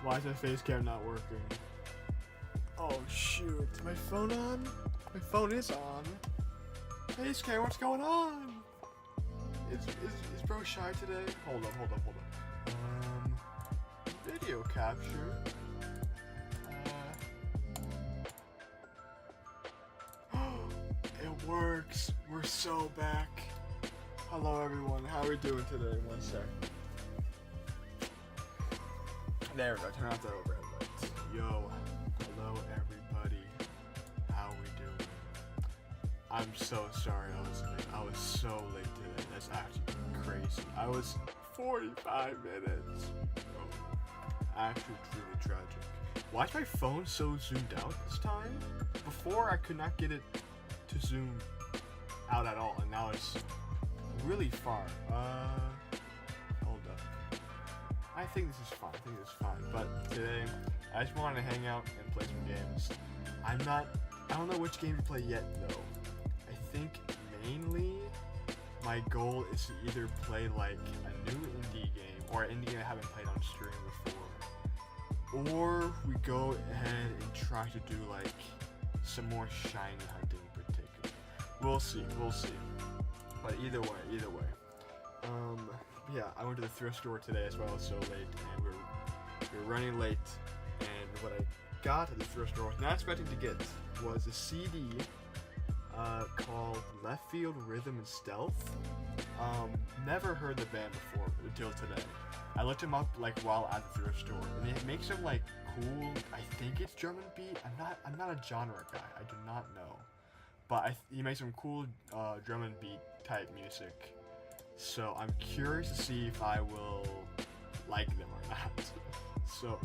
Why is my face cam not working? Oh shoot, is my phone on? My phone is on. Face cam, what's going on? Is bro shy today? Hold up. Video capture. It works. We're so back. Hello everyone. How are we doing today? One sec. There we go. Turn off the overhead lights. Yo. Hello everybody. How we doing? I'm so sorry I was late. I was so late today. That's actually crazy. I was 45 minutes. Bro. Actually truly tragic. Why is my phone so zoomed out this time? Before I could not get it to zoom out at all, and now it's really far. Hold up. I think this is fine. But today, I just wanted to hang out and play some games. I don't know which game to play yet though. I think mainly my goal is to either play like a new indie game or an indie game I haven't played on stream before, or we go ahead and try to do like some more shiny hunting in particular. We'll see. But either way. Yeah, I went to the thrift store today as well. It was so late, and we're running late. And what I got at the thrift store, not expecting to get, was a CD called Left Field Rhythm and Stealth. Never heard the band before until today. I looked him up like while at the thrift store, and it makes him like cool. I think it's drum and beat. I'm not a genre guy. I do not know, but he makes some cool drum and beat type music. So I'm curious to see if I will like them or not. So,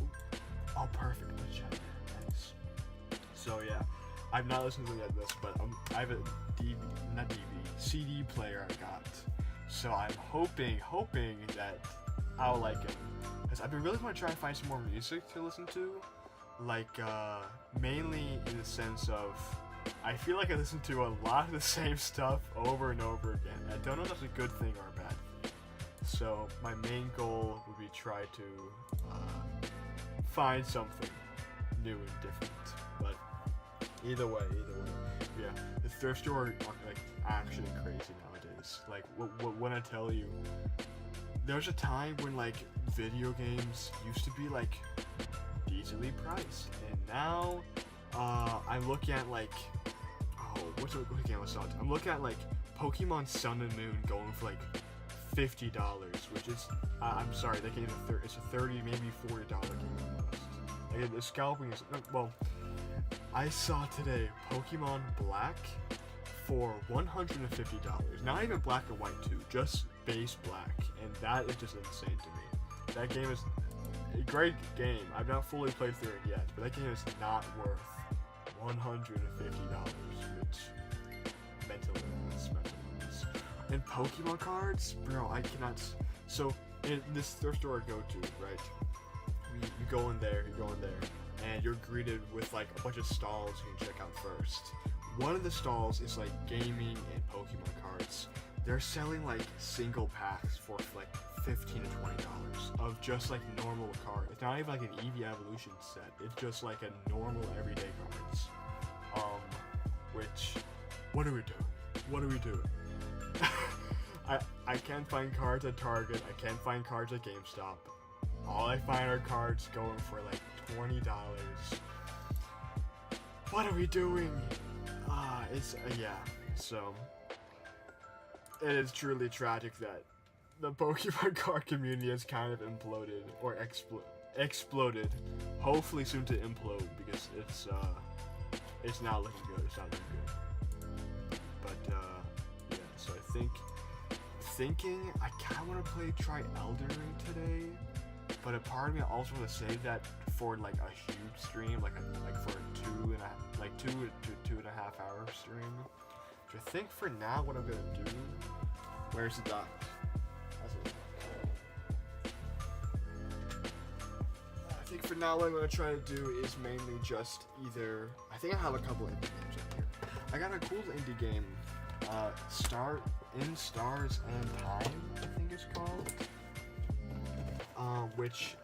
oh, perfect. Nice. So yeah, I've not listened to them yet, but I have a CD player I got. So I'm hoping that I'll like it, because I've been really want to try and find some more music to listen to, like mainly in the sense of I feel like I listen to a lot of the same stuff over and over again. I don't know if that's a good thing or a bad thing. So my main goal would be try to find something new and different. But either way, yeah, the thrift store are like actually crazy nowadays. Like when I tell you, there's a time when like video games used to be like decently priced, and now I'm looking at like, what game was that? I'm looking at like Pokemon Sun and Moon going for like $50, which is I'm sorry, that game it's a $30 maybe $40 game almost. Like the scalping is well. I saw today Pokemon Black for $150. Not even black and white too, just base black, and that is just insane to me. That game is a great game. I've not fully played through it yet, but that game is not worth $150, which mentally is. And Pokemon cards, bro, I cannot. So in this thrift store I go to, right? You go in there, and you're greeted with like a bunch of stalls you can check out first. One of the stalls is like gaming and Pokemon cards. They're selling like single packs for like $15 to $20 of just like normal cards. It's not even like an Eevee Evolution set. It's just like a normal everyday cards. Which, what are we doing? I can't find cards at Target. I can't find cards at GameStop. All I find are cards going for like $20. What are we doing? Yeah. So it is truly tragic that the Pokemon card community has kind of imploded or exploded. Hopefully soon to implode, because it's not looking good. But yeah. So thinking I kind of want to try Elden Ring today, but a part of me also want to save that for like a huge stream, like for a 2 to 2.5 hour stream. So I think for now what I'm gonna do. Where's the dock? I think for now what I'm gonna try to do is mainly just either. I think I have a couple indie games up here. I got a cool indie game, In Stars and Time, I think it's called. Which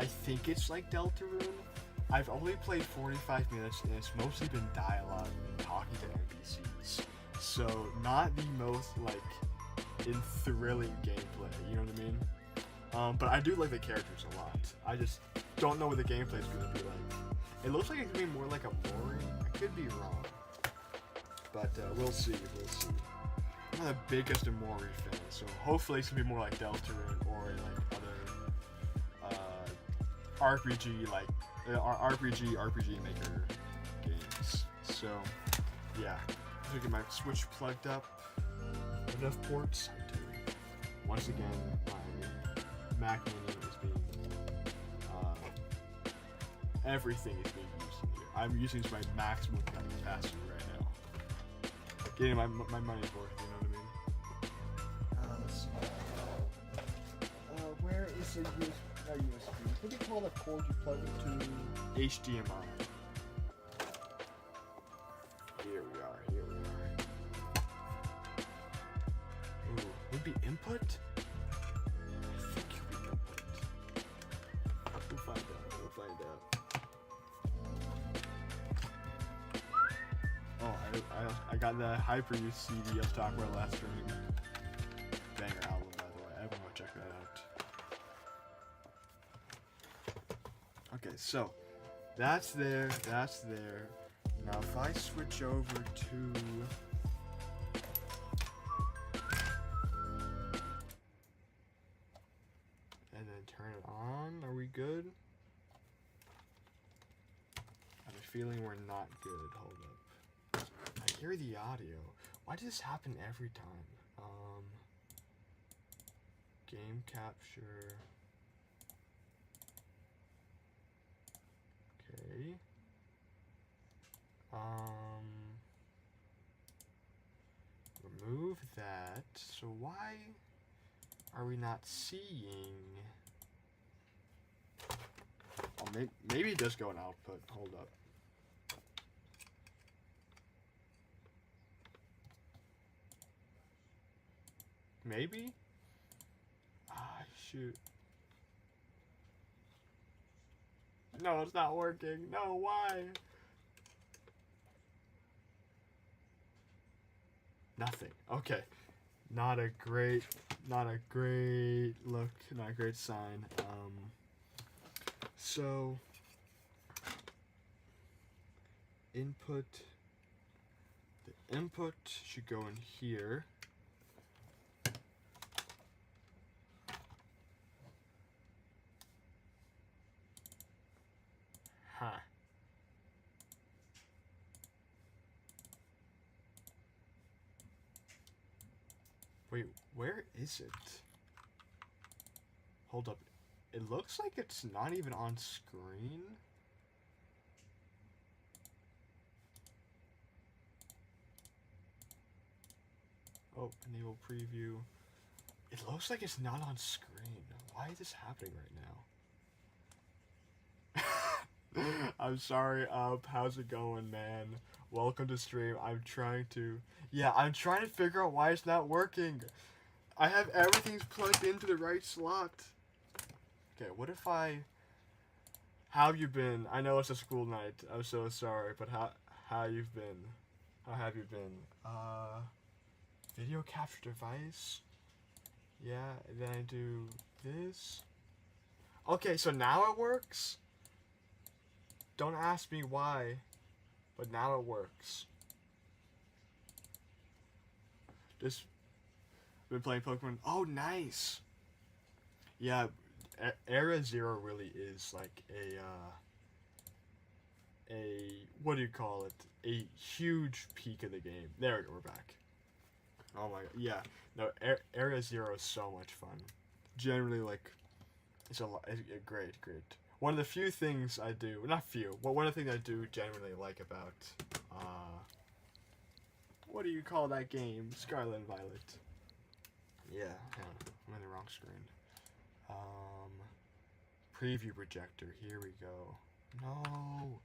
I think it's like Deltarune. I've only played 45 minutes, and it's mostly been dialogue and talking to NPCs. So not the most like thrilling gameplay. You know what I mean? But I do like the characters a lot. I just don't know what the gameplay is gonna be like. It looks like it's gonna be more like a Mori. I could be wrong, but we'll see. We'll see. I'm not the biggest Mori fan, so hopefully it's gonna be more like Deltarune or like other RPG like RPG Maker games. So yeah, let's get my Switch plugged up. Enough ports? I do. Once again, my Mac Mini is being everything is being used in here. I'm using my maximum capacity right now. Getting my money's worth, you know what I mean? Let's see. Where is the USB? What do you call the cord you plug into? HDMI. Here we are. Ooh, would be input? I think it would be input. We'll find out. Oh, I got the Hyperuse CD I was talking about last stream. Banger album, by the way. Everyone go check that out. Okay, so that's there. Now if I switch over to and then turn it on, are we good? I have a feeling we're not good. Hold up. I hear the audio. Why does this happen every time? Game capture. Okay. Remove that. So why are we not seeing? Oh, maybe it does go in output. Hold up. Maybe? Ah, shoot. No, it's not working. No, why? Nothing. Okay. Not a great look, not a great sign. So input, the input should go in here. Huh. Wait, where is it? Hold up. It looks like it's not even on screen. Oh, enable preview. It looks like it's not on screen. Why is this happening right now? I'm sorry, how's it going, man? Welcome to stream. I'm trying to figure out why it's not working. I have everything's plugged into the right slot. Okay, what if how have you been? I know it's a school night. I'm so sorry, but how you've been? How have you been? Video capture device. Yeah, and then I do this. Okay, so now it works. Don't ask me why, but now it works. Just been playing Pokemon. Oh, nice. Yeah, Era Zero really is like a what do you call it? A huge peak of the game. There we go. We're back. Oh my god. Yeah. No, Area Zero is so much fun. Generally, like, it's a great. One of the few things I do, not few, but one of the things I do genuinely like about, what do you call that game? Scarlet and Violet. Yeah, hang on. I'm in the wrong screen. Preview projector. Here we go. No.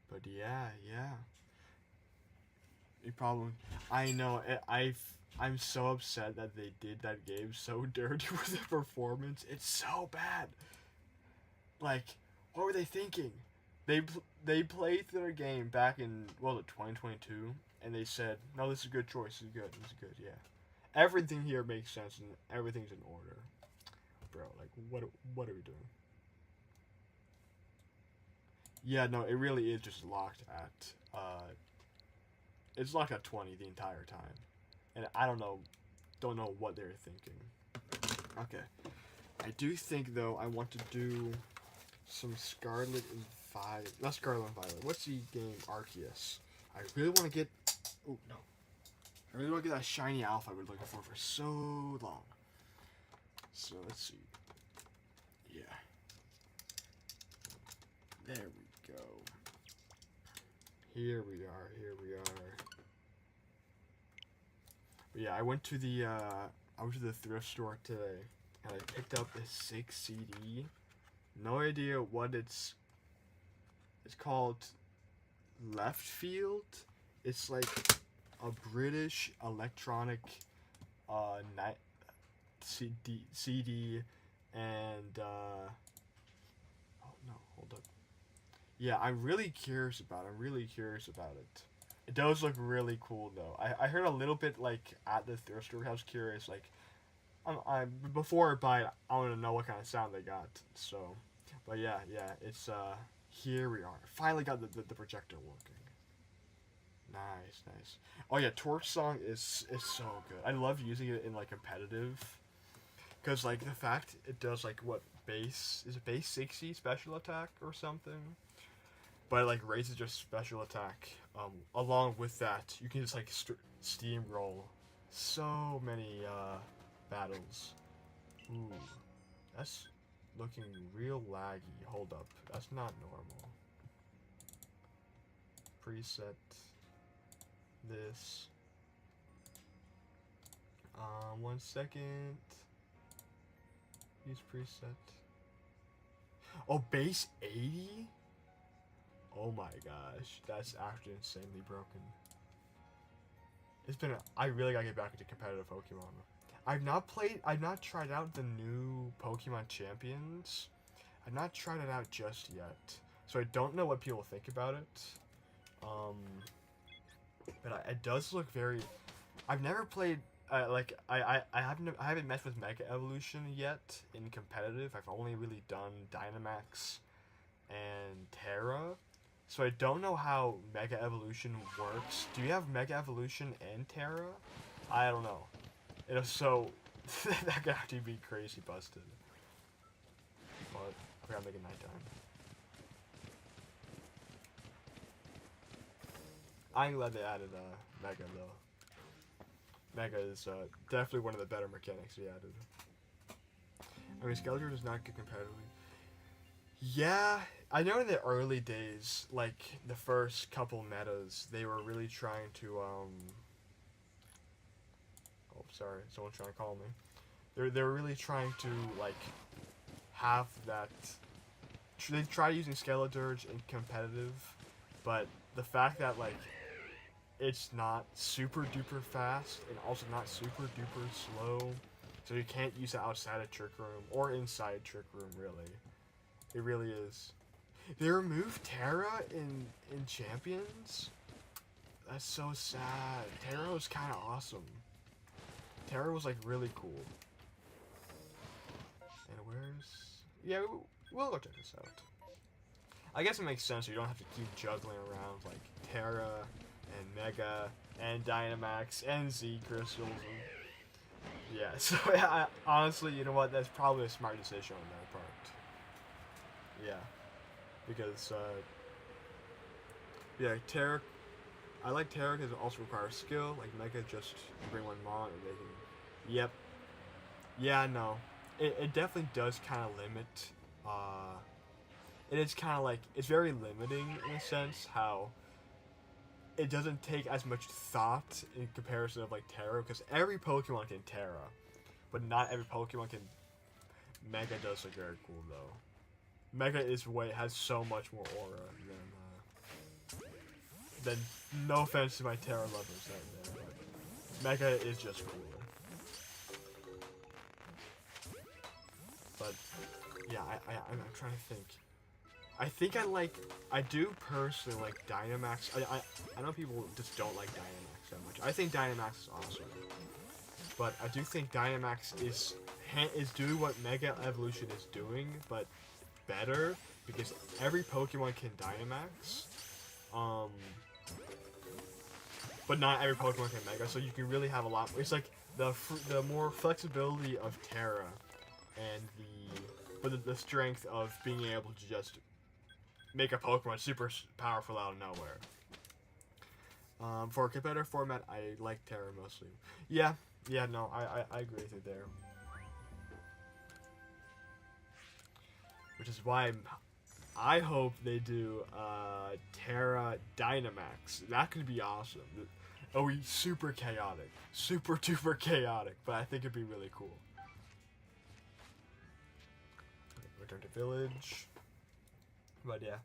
But yeah. You probably. I know. I'm so upset that they did that game so dirty with the performance. It's so bad. Like, what were they thinking? They played their game back in 2022, and they said, "No, this is a good choice. This is good. This is good. Yeah, everything here makes sense and everything's in order." Bro, like, what are we doing? Yeah, no, it really is just locked at it's locked at 20 the entire time, and I don't know what they're thinking. Okay, I do think though I want to do some Scarlet and Violet. Not Scarlet and Violet. What's the game? Arceus. I really want to get. Oh no! I really want to get that shiny alpha I've been looking for so long. So let's see. Yeah. There we go. Here we are. Here we are. But yeah, I went to the thrift store today, and I picked up this 6 CD. No idea what it's called. Left Field. It's like a British electronic CD and oh no, hold up. Yeah, I'm really curious about it. It does look really cool though. I heard a little bit like at the thrift store. I was curious, like before I buy it, I want to know what kind of sound they got. So, but yeah, it's here we are. Finally got the projector working. Nice. Oh yeah, Torch Song is so good. I love using it in like competitive, cause like the fact it does like what base 60 special attack or something, but it like raises your special attack. Along with that, you can just like steamroll so many battles. Ooh, that's looking real laggy. Hold up, that's not normal. Preset this. 1 second. Use preset. Oh, base 80? Oh my gosh, that's actually insanely broken. I really gotta get back into competitive Pokemon. I've not tried out the new Pokemon Champions. I've not tried it out just yet, so I don't know what people think about it. But it does look very. I've never played. I haven't messed with Mega Evolution yet in competitive. I've only really done Dynamax and Terra, so I don't know how Mega Evolution works. Do you have Mega Evolution and Terra? I don't know. So that could actually be crazy busted. But I gotta make it nighttime. I'm glad they added Mega though. Mega is definitely one of the better mechanics they added. I mean, Skeletor does not get competitively. Yeah, I know in the early days, like the first couple metas, they were really trying to oh, sorry, someone's trying to call me. They were really trying to like have that. They tried using Skeletor in competitive, but the fact that like it's not super duper fast and also not super duper slow, so you can't use it outside of Trick Room or inside Trick Room. Really, it really is. They removed Terra in Champions. That's so sad. Terra was kind of awesome. Terra was like really cool. And yeah, we'll go check this out. I guess it makes sense. So you don't have to keep juggling around like Terra and Mega and Dynamax and Z Crystals. Yeah, so yeah, honestly, you know what? That's probably a smart decision on their part. Yeah, because yeah, Terra. I like Terra because it also requires skill. Like Mega, just bring one Mon and they can. Yep. Yeah, no. It definitely does kind of limit. It is kind of like it's very limiting in a sense how it doesn't take as much thought in comparison of like Terra, because every Pokemon can Terra, but not every Pokemon can. Mega does look very cool though. Mega has so much more aura then no offense to my Terra lovers out there, but Mega is just cooler. But yeah, I'm trying to think. I do personally like Dynamax. I know people just don't like Dynamax that much. I think Dynamax is awesome, but I do think Dynamax is doing what Mega Evolution is doing, but better, because every Pokemon can Dynamax, but not every Pokemon can Mega. So you can really have a lot. It's like the more flexibility of Terra, and the strength of being able to just make a Pokemon super powerful out of nowhere. For a competitive format, I like Terra mostly. Yeah, no, I agree with you there. Which is why I hope they do Terra Dynamax. That could be awesome. Oh, super chaotic. Super duper chaotic, but I think it'd be really cool. Return to village. But yeah.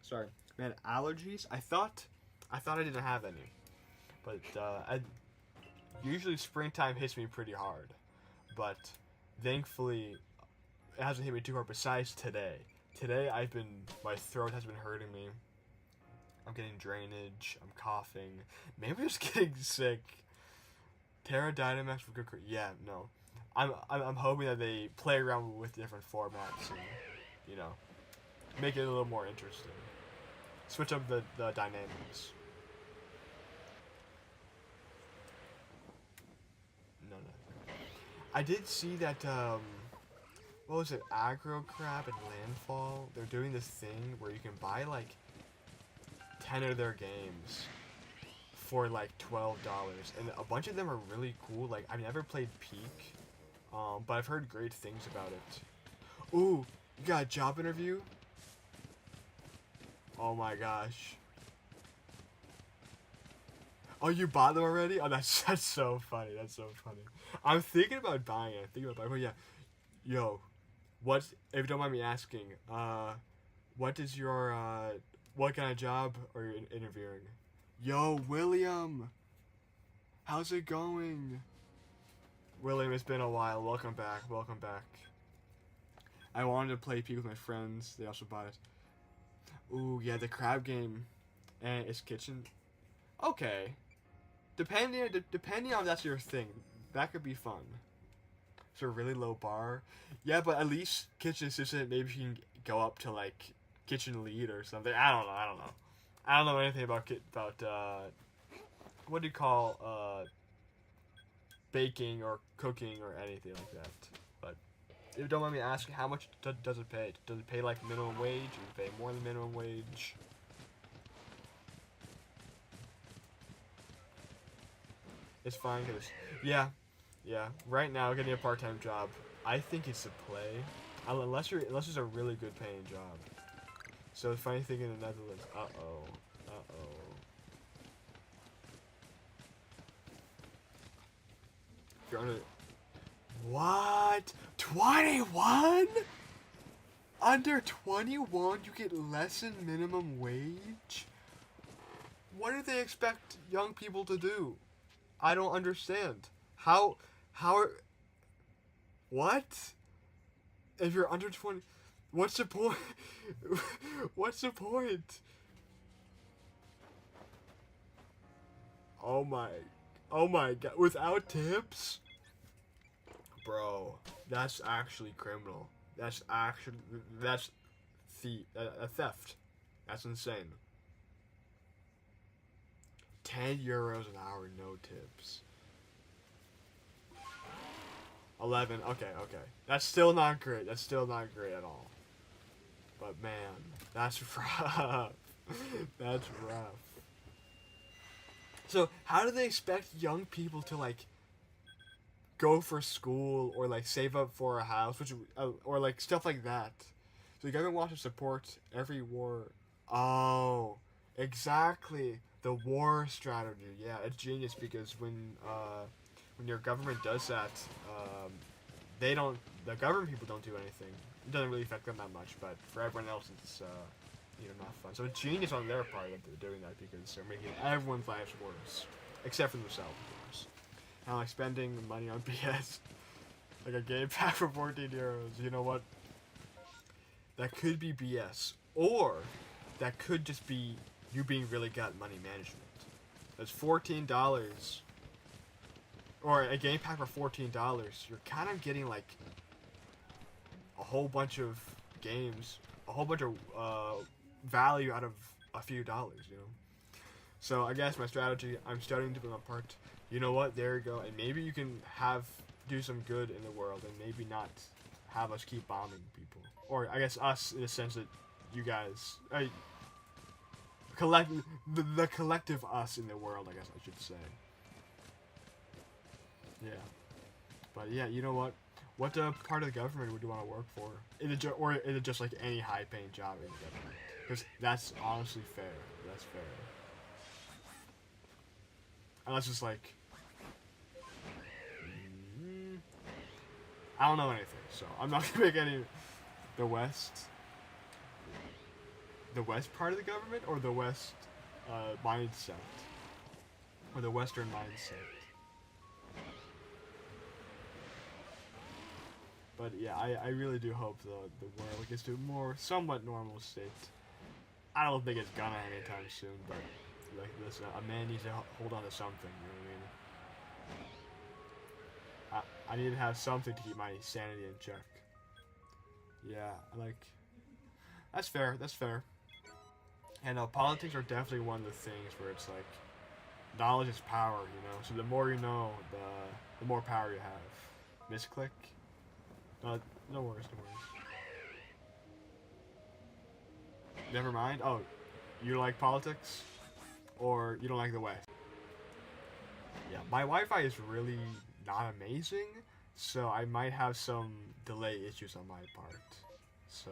Sorry. Man, allergies? I thought I didn't have any. But usually springtime hits me pretty hard. But thankfully it hasn't hit me too hard besides today. Today my throat has been hurting me. I'm getting drainage, I'm coughing. Maybe I'm just getting sick. Terra Dynamax for good. Yeah, no. I'm hoping that they play around with different formats and, you know, make it a little more interesting. Switch up the dynamics. No. I did see that, what was it, Aggro Crab and Landfall? They're doing this thing where you can buy, like, 10 of their games for, like, $12. And a bunch of them are really cool. Like, I've never played Peak, but I've heard great things about it. Ooh, you got a job interview? Oh my gosh. Oh, you bought them already? Oh, that's so funny. That's so funny. I'm thinking about buying it. But yeah. Yo, if you don't mind me asking, what is your, what kind of job are you interviewing? Yo, William! How's it going? William, it's been a while. Welcome back. I wanted to play Peak with my friends. They also bought it. Ooh, yeah, the crab game. And it's kitchen. Okay. Depending on if that's your thing, that could be fun. It's a really low bar. Yeah, but at least kitchen assistant, maybe you can go up to, like, kitchen lead or something. I don't know. I don't know anything about what do you call, baking or cooking or anything like that. But if you don't mind me asking, how much does it pay? Does it pay like minimum wage? Does it pay more than minimum wage? It's fine, cause yeah. Right now, getting a part-time job, I think it's a play, unless it's a really good paying job. So the funny thing in the Netherlands, You're under. What? 21? Under 21, you get less than minimum wage? What do they expect young people to do? I don't understand. How are... What? If you're under 20... What's the point? What's the point? Oh my god. Without tips? Bro, that's actually criminal. That's theft. That's insane. 10 euros an hour, no tips. 11, okay. That's still not great. That's still not great at all. But man, that's rough. That's rough. So, how do they expect young people to, like, go for school or, like, save up for a house, or, like, stuff like that? So the government wants to support every war. Oh, exactly. The war strategy. Yeah, it's genius, because when your government does that, the government people don't do anything. It doesn't really affect them that much, but for everyone else, not fun. So it's genius on their part that they're doing that because they're making everyone's lives worse, except for themselves, of course. And like spending money on BS, like a game pack for 14 euros. You know what? That could be BS, or that could just be you being really good at money management. That's $14, or a game pack for $14. You're kind of getting like a whole bunch of games, a whole bunch of value out of a few dollars, you know. So I guess my strategy, I'm starting to put my part. You know what? There you go. And maybe you can do some good in the world, and maybe not have us keep bombing people, or I guess us in the sense that you guys, the collective us in the world, I guess I should say. Yeah. But yeah, you know what? What part of the government would you want to work for? Or is it just like any high-paying job in the government? Because that's honestly fair. That's fair. Unless it's like, I don't know anything, so I'm not gonna make any. The West part of the government, or the West mindset, or the Western mindset. But yeah, I really do hope the world gets to a more somewhat normal state. I don't think it's gonna anytime soon, but like listen, a man needs to hold on to something. You know what I mean? I need to have something to keep my sanity in check. Yeah, like that's fair. That's fair. And politics are definitely one of the things where it's like knowledge is power. You know, so the more you know, the more power you have. Misclick. No worries, no worries. Never mind. Oh, you like politics? Or you don't like the West? Yeah, my Wi-Fi is really not amazing, so I might have some delay issues on my part. So,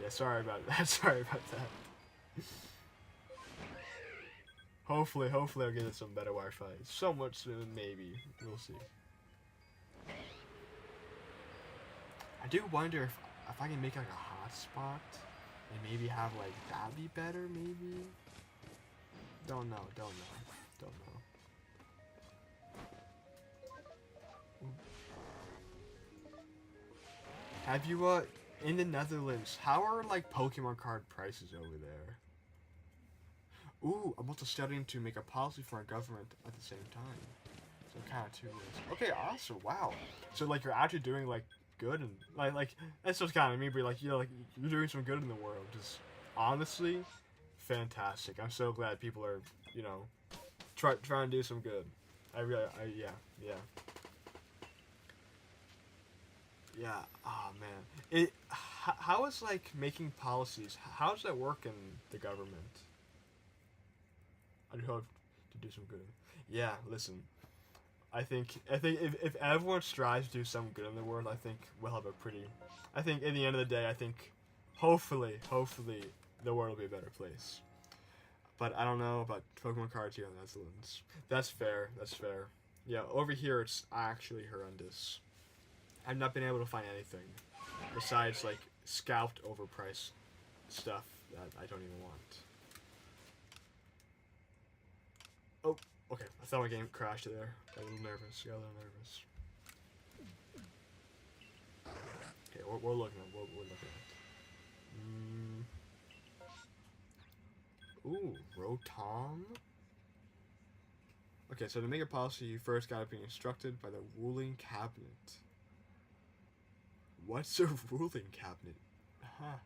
yeah, sorry about that. Sorry about that. Hopefully I'll get some better Wi-Fi somewhat soon, maybe. We'll see. I do wonder if I can make like a hotspot and maybe have like that be better, maybe. Don't know. Have you in the Netherlands? How are like Pokemon card prices over there? Ooh, I'm also studying to make a policy for our government at the same time. So kind of two ways. Okay, awesome. Wow. So like you're actually doing like good and like that's just kind of me, but like you're doing some good in the world. Just honestly, fantastic. I'm so glad people are trying to do some good. Yeah. Yeah. Oh man. How is like making policies? How does that work in the government? I do hope to do some good. Yeah. Listen. I think if everyone strives to do some good in the world, I think we'll have a pretty. I think in the end of the day, I think hopefully the world will be a better place. But I don't know about Pokemon cards here in the Netherlands. That's fair. Yeah, over here it's actually horrendous. I've not been able to find anything besides like scalped overpriced stuff that I don't even want. Oh, okay. I thought my game crashed there. Got a little nervous. Okay, we're looking at. We're looking at. Ooh, Rotom. Okay, so to make a policy, you first gotta be instructed by the ruling cabinet. What's a ruling cabinet? Huh.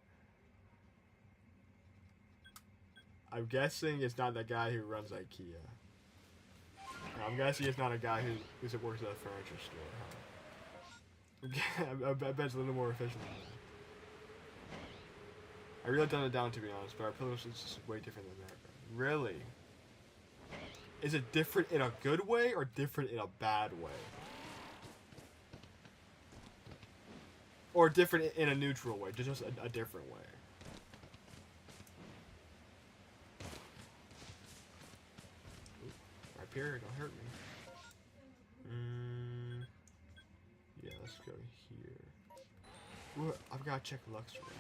I'm guessing it's not the guy who runs IKEA. No, I'm guessing it's not a guy who works at a furniture store, huh? I bet it's a little more efficient than that. I really dumbed it down, to be honest, but our pillars is just way different than America. Really? Is it different in a good way or different in a bad way? Or different in a neutral way, just a different way. Ooh, Rhyperior, don't hurt me. Yeah, let's go here. Ooh, I've got to check Luxray.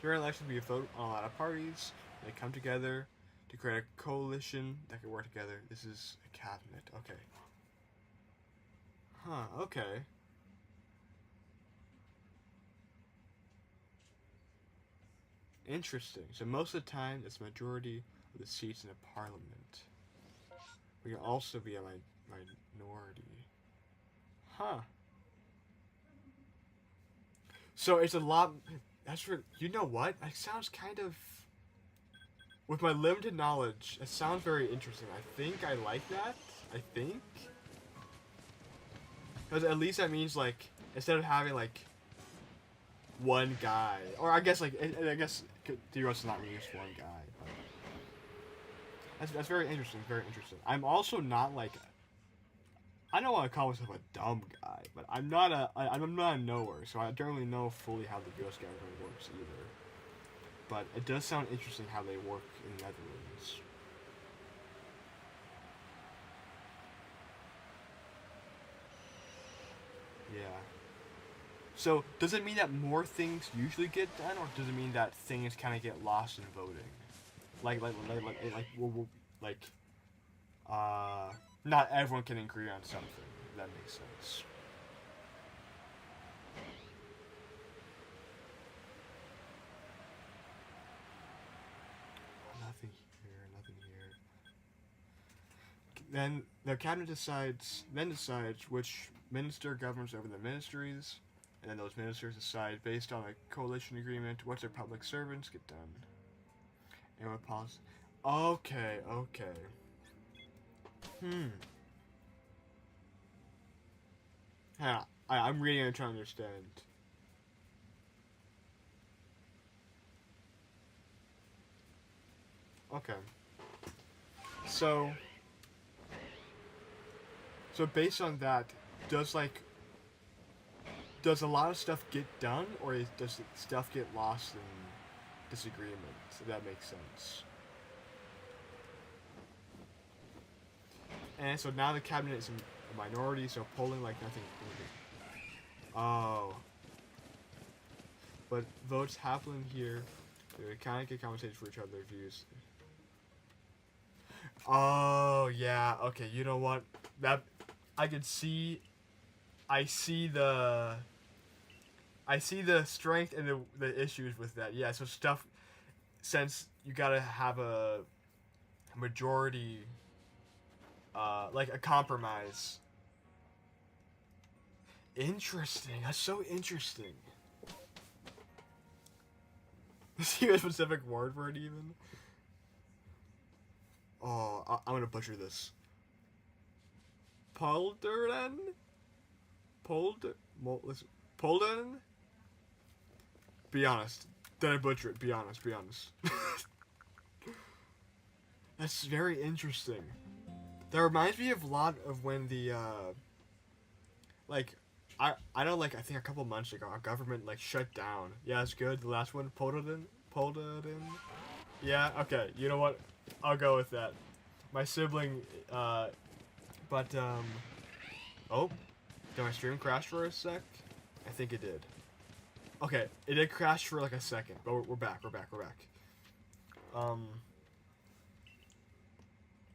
During elections, we vote on a lot of parties. They come together to create a coalition that can work together. This is a cabinet. Okay. Huh, okay. Interesting. So most of the time, it's a majority of the seats in a parliament. We can also be a minority. Huh. So it's a lot. That's for you know what? That sounds kind of. With my limited knowledge, it sounds very interesting. I think I like that. I think. Because at least that means like instead of having like one guy, or I guess like I guess the US is not really just one guy. But that's very interesting. Very interesting. I'm also not like I don't want to call myself a dumb guy, but I'm not a knower, so I don't really know fully how the U.S. government works either. But it does sound interesting how they work in the Netherlands. Yeah. So does it mean that more things usually get done, or does it mean that things kind of get lost in voting? Like uh, not everyone can agree on something. If that makes sense. Nothing here. Nothing here. Then the cabinet decides which minister governs over the ministries, and then those ministers decide based on a coalition agreement what their public servants get done. And what policy? Okay, okay. Hmm. Yeah, I'm reading and trying to understand. Okay. So, so based on that, does like does a lot of stuff get done, or does stuff get lost in disagreement? If that makes sense. And so now the cabinet is a minority, so polling like nothing. Oh, but votes happen here. They kind of get compensated for each other's views. Oh yeah. Okay. You know what? That I can see. I see the. I see the strength and the issues with that. Yeah. So stuff. Since you gotta have a majority. Like a compromise. Interesting. That's so interesting. Is there a specific word for it even? Oh, I'm gonna butcher this. Polderen? Polden? Be honest. Did I butcher it? Be honest, be honest. That's very interesting. That reminds me of a lot of when the, like, I know, like, I think a couple months ago, our government, like, shut down. Yeah, it's good. The last one, Polden? Yeah, okay. You know what? I'll go with that. My sibling, but, oh, did my stream crash for a sec? I think it did. Okay, it did crash for like a second, but we're back. What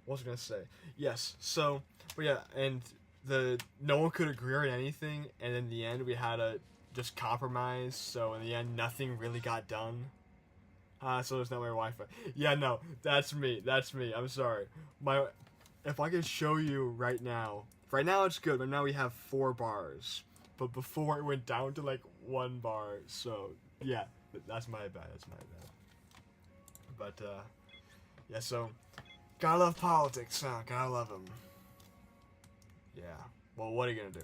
was I gonna say? Yes. So, but yeah, and no one could agree on anything, and in the end we had to just compromise. So in the end, nothing really got done. So there's no more Wi-Fi. Yeah, no, that's me. I'm sorry. If I can show you right now. Right now it's good, but now we have 4 bars. But before it went down to like 1 bar. So yeah, that's my bad. But yeah. So gotta love politics, huh? Gotta love them. Yeah. Well, what are you gonna do?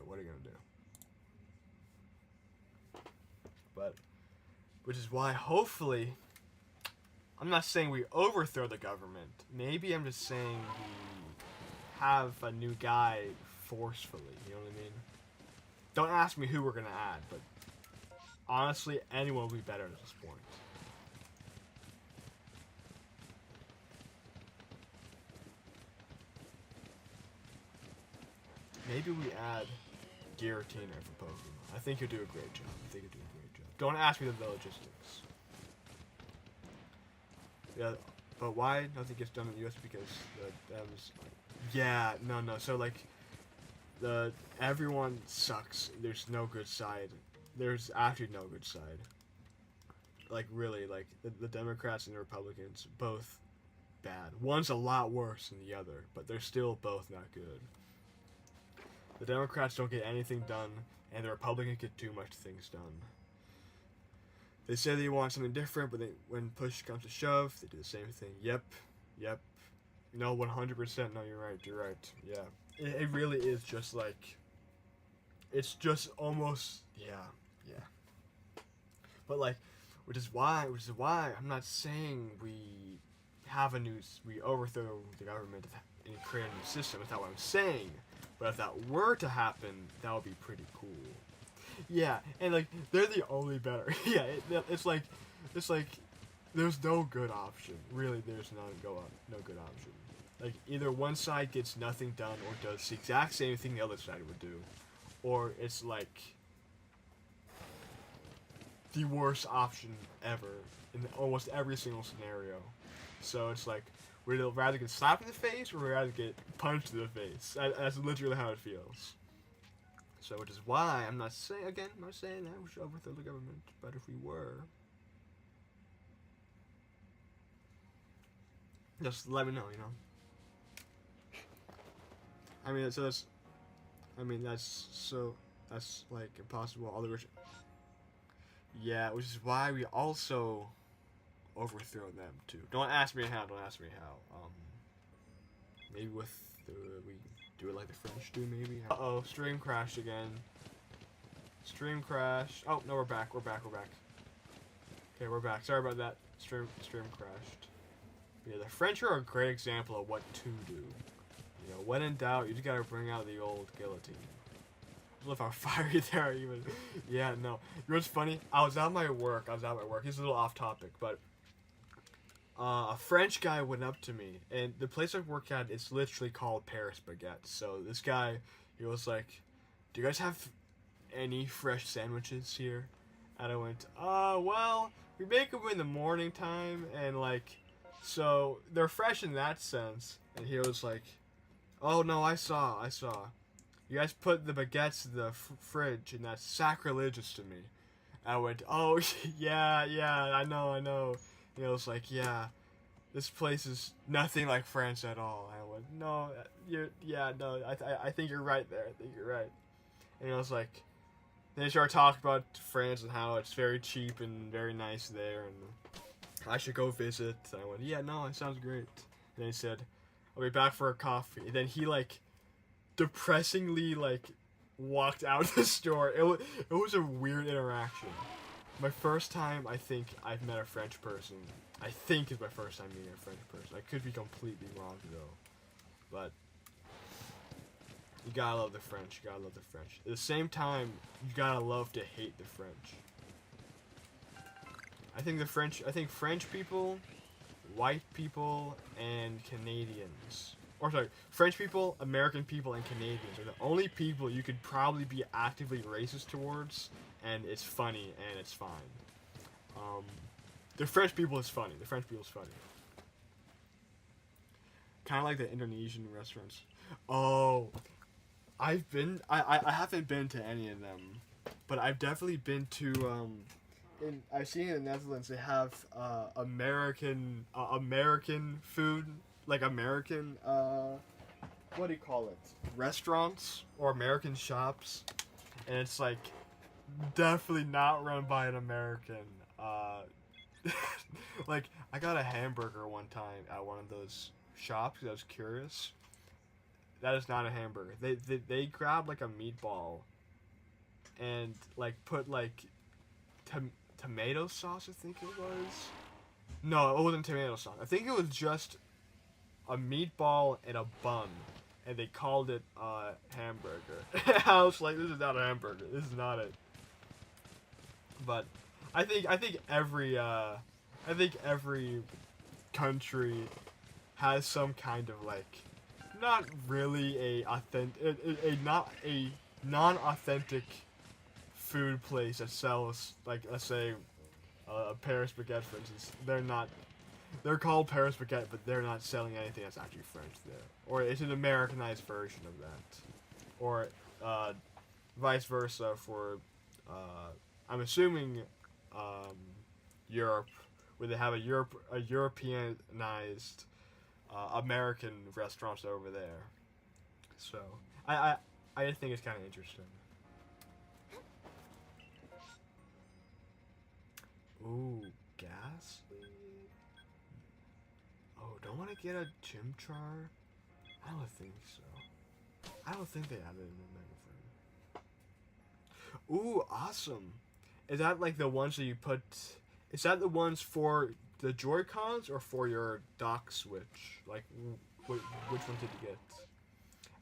But which is why hopefully. I'm not saying we overthrow the government. Maybe I'm just saying we have a new guy forcefully. You know what I mean? Don't ask me who we're gonna add, but honestly, anyone will be better at this point. maybe we add Giratina for Pokemon. I think he'll do a great job. I think he'll do a great job. Don't ask me the logistics. Yeah, but why nothing gets done in the US? Because the Dems. Yeah, no. So like, everyone sucks. There's no good side. There's actually no good side. Like really, like the Democrats and the Republicans both bad. One's a lot worse than the other, but they're still both not good. The Democrats don't get anything done, and the Republicans get too much things done. They say they want something different, but when push comes to shove, they do the same thing. Yep. No, 100%. No, you're right. Yeah. It really is just like, it's just almost, yeah. But like, which is why I'm not saying we overthrow the government and create a new system. That's not what I'm saying. But if that were to happen, that would be pretty cool. Yeah, and like they're the only better. Yeah, it's like there's no good option. Really, there's no good option. Like either one side gets nothing done or does the exact same thing the other side would do, or it's like the worst option ever in almost every single scenario. So it's like, we'd rather get slapped in the face or we'd rather get punched in the face. That's literally how it feels. So which is why I'm not saying that we should overthrow the government, but if we were, just let me know, you know. I mean, that's like impossible. All the rich. Yeah, which is why we also overthrow them too. Don't ask me how. Maybe we do it like the French do. Maybe. Uh-oh, stream crashed again. Stream crash. Oh no, we're back. Okay, we're back. Sorry about that. Stream crashed. But yeah, the French are a great example of what to do. You know, when in doubt, you just gotta bring out the old guillotine. I love how fiery they are even. Yeah, no. You know what's funny? I was at my work. He's a little off topic, but a French guy went up to me, and the place I work at is literally called Paris Baguette. So this guy, he was like, "Do you guys have any fresh sandwiches here?" And I went, well, we make them in the morning time, and like, so they're fresh in that sense." And he was like, "Oh no, I saw. You guys put the baguettes in the fridge, and that's sacrilegious to me." I went, "Oh, yeah, I know. And it was like, "Yeah, this place is nothing like France at all." I went, "No, I think you're right there. And I was like, they started talking about France and how it's very cheap and very nice there, and I should go visit. And I went, "Yeah, no, it sounds great." And he said, "I'll be back for a coffee." And then he like depressingly like walked out of the store. It was a weird interaction. My first time I think I've met a French person. I think is my first time meeting a French person. I could be completely wrong though. But you gotta love the French. At the same time, you gotta love to hate the French. I think French people, white people, and Canadians. Or sorry, French people, American people, and Canadians are the only people you could probably be actively racist towards, and it's funny, and it's fine. The French people is funny. Kind of like the Indonesian restaurants. Oh, I haven't been to any of them, but I've definitely been to, I've seen in the Netherlands they have, American food, like American, what do you call it? Restaurants or American shops, and it's like definitely not run by an American. Like I got a hamburger one time at one of those shops because I was curious. That is not a hamburger. They grabbed like a meatball and like put like tomato sauce, I think it was. No, it wasn't tomato sauce. I think it was just a meatball and a bun, and they called it a hamburger. I was like, this is not a hamburger. This is not it. But I think every country has some kind of like not really a not a non-authentic food place that sells, like, let's say, Paris baguette, for instance. They're called Paris baguette, but they're not selling anything that's actually French there. Or it's an Americanized version of that. Or vice versa for, I'm assuming, Europe, where they have a Europeanized American restaurants over there. So I think it's kind of interesting. Ooh, gas? Oh, don't want to get a Chimchar? I don't think so. I don't think they have it in the Mega Frame. Ooh, awesome. Is that like the ones that you put... Is that the ones for the Joy-Cons or for your dock Switch? Like, which one did you get?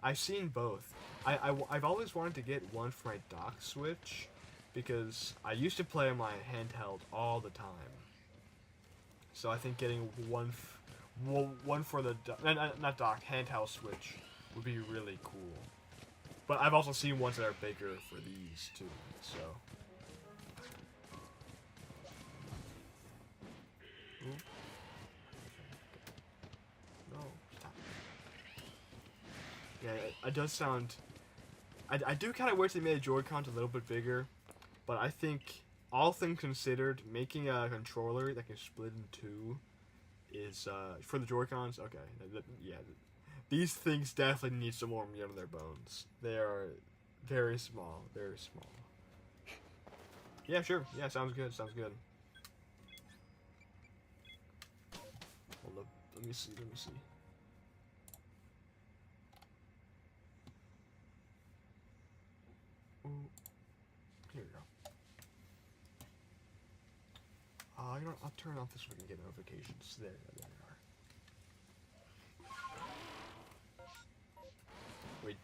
I've seen both. I've always wanted to get one for my dock Switch because I used to play on my handheld all the time. So I think getting one for the not dock, handheld Switch would be really cool. But I've also seen ones that are bigger for these too. So. Ooh. No, stop. Yeah, it does sound. I do kind of wish they made Joy-Cons a little bit bigger, but I think, all things considered, making a controller that can split in two is, for the Joy-Cons, okay, yeah, these things definitely need some more meat on their bones. They are very small, very small. Yeah, sure, yeah, sounds good, sounds good. Hold up, let me see. Ooh. Here we go. You know what? I'll turn off this so we can get notifications. There they are. Wait,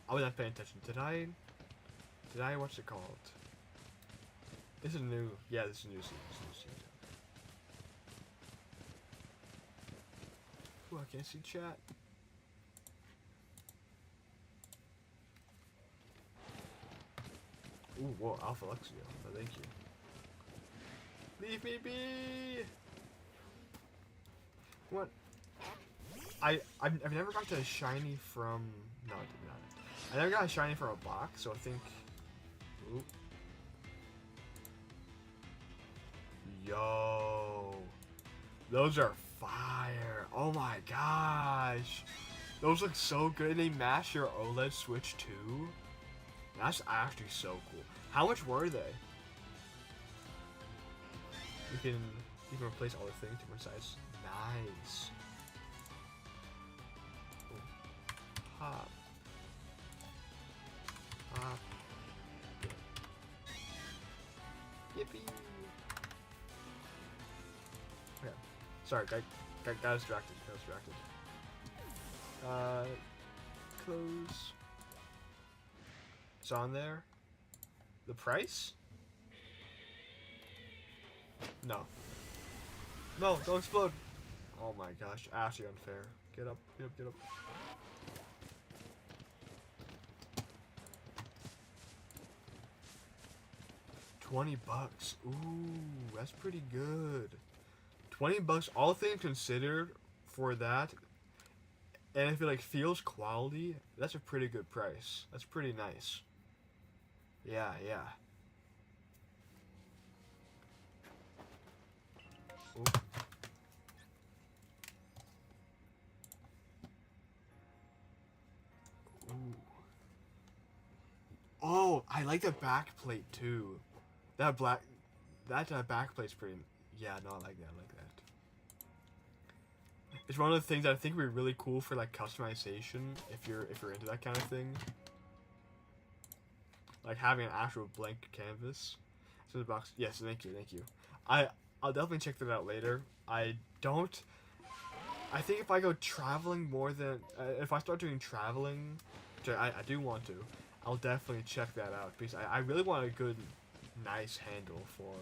I was not paying attention. Did I what's it called? This is new. Yeah, this is new season. Ooh, I can't see chat. Ooh, whoa, Alpha Luxio. Oh, thank you. Leave me be! What? I've never got a shiny from... No, I did not. I never got a shiny from a box, so I think... Ooh. Yo. Those are fire. Oh my gosh. Those look so good. They match your OLED Switch too. That's actually so cool. How much were they? You can replace all the things, different size. Nice. Ooh. Pop. Pop. Yippee. Okay. Sorry, got distracted. Close. It's on there. The price? No. No, don't explode. Oh my gosh, actually unfair. Get up. 20 bucks. Ooh, that's pretty good. 20 bucks, all things considered, for that. And if it like feels quality, that's a pretty good price. That's pretty nice. Yeah. Ooh. Ooh. Oh, I like the back plate too. That back plate's pretty. Yeah, no, I like that. It's one of the things that I think would be really cool for like customization if you're into that kind of thing. Like having an actual blank canvas. So the box. Yes, thank you. I'll definitely check that out later. I think if I go traveling more than if I start doing traveling, which I do want to, I'll definitely check that out because I really want a good, nice handle for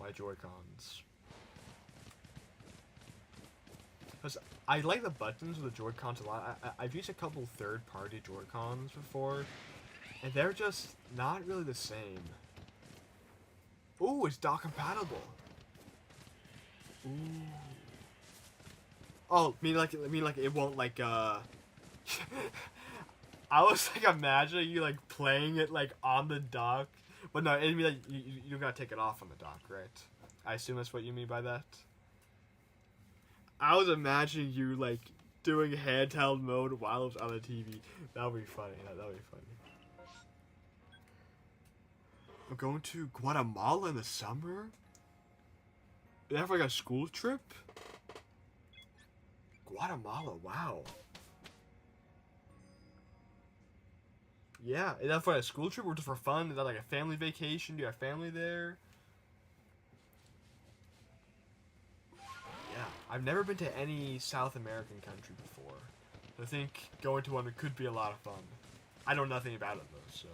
my Joy-Cons. Cause I like the buttons of the Joy-Cons a lot. I've used a couple third-party Joy-Cons before, and they're just not really the same. Ooh, it's dock compatible. Ooh. Oh, mean like it won't like I was like imagining you like playing it like on the dock, but no, it'd be like you gotta take it off on the dock, right? I assume that's what you mean by that. I was imagining you like doing handheld mode while it was on the TV. That would be funny. That would be funny. I'm going to Guatemala in the summer. They have like a school trip. Guatemala, wow. Yeah, is that for a school trip or just for fun? Is that like a family vacation? Do you have family there? Yeah, I've never been to any South American country before. I think going to one could be a lot of fun. I know nothing about it though, so.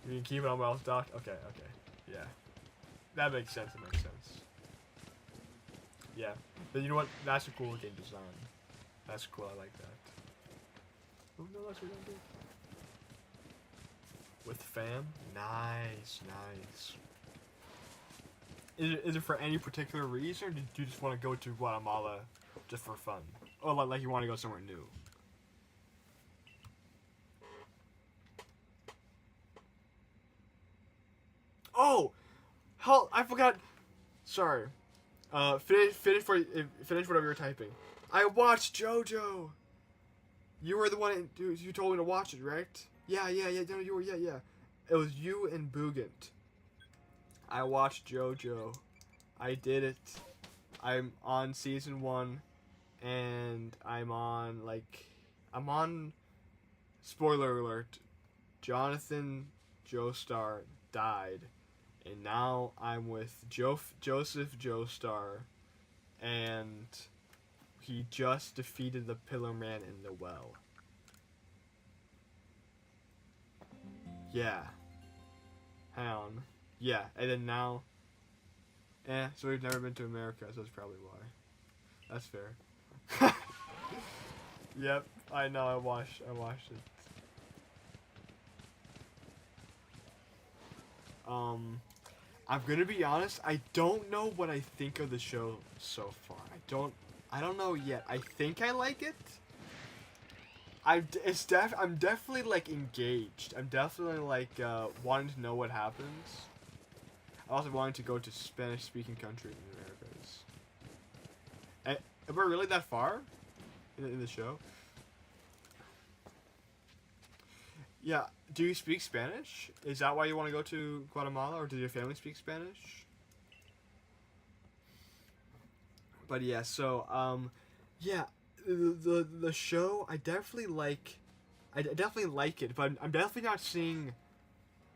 You can keep it on Wells Dock? Okay, okay. Yeah. That makes sense, it makes sense. Yeah. But you know what? That's a cool looking design. That's cool, I like that. Oh no, that's what we're gonna do. With fam? Nice, nice. Is it for any particular reason, or do you just want to go to Guatemala just for fun? Oh, like you want to go somewhere new? Oh! Hell, I forgot. Sorry. Finish whatever you're typing. I watched JoJo! You were the one you told me to watch it, right? Yeah, no, you were, yeah. It was you and Bugant. I watched JoJo. I did it. I'm on season 1, and I'm on, spoiler alert, Jonathan Joestar died, and now I'm with Joseph Joestar, and he just defeated the Pillar Man in the well. Yeah. Hang on. Yeah, and then now... so we've never been to America, so that's probably why. That's fair. Yep, I know, I watched it. I'm gonna be honest, I don't know what I think of the show so far. I don't know yet. I think I like it. I'm definitely like engaged. I'm definitely like wanting to know what happens. I also wanted to go to Spanish-speaking countries in the Americas. And we're really that far in the show? Yeah. Do you speak Spanish? Is that why you want to go to Guatemala, or does your family speak Spanish? But yeah, so yeah, the show I definitely like. I definitely like it, but I'm definitely not seeing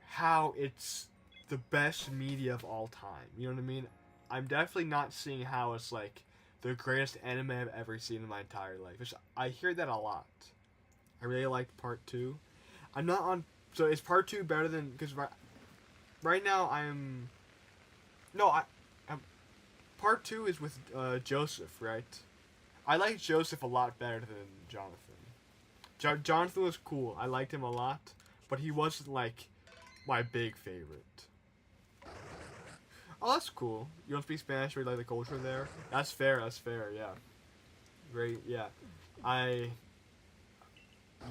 how it's the best media of all time. You know what I mean? I'm definitely not seeing how it's like the greatest anime I've ever seen in my entire life. Which I hear that a lot. I really liked part 2. I'm not on. So is part 2 better than? Because right now I'm. No, I'm. Part 2 is with Joseph, right? I like Joseph a lot better than Jonathan. Jonathan was cool. I liked him a lot, but he wasn't like my big favorite. Oh, that's cool. You don't speak Spanish, or you like the culture there? That's fair. That's fair. Yeah. Great. Yeah.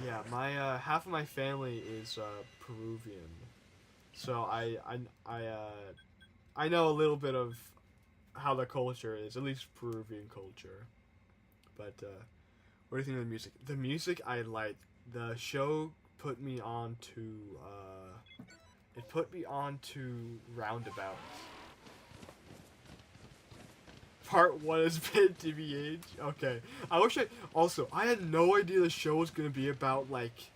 Yeah, my half of my family is Peruvian, so I know a little bit of how the culture is, at least Peruvian culture. But what do you think of the music? The music I like. The show put me on to Roundabout. Part 1 is meant to be age. Okay. I had no idea the show was gonna be about like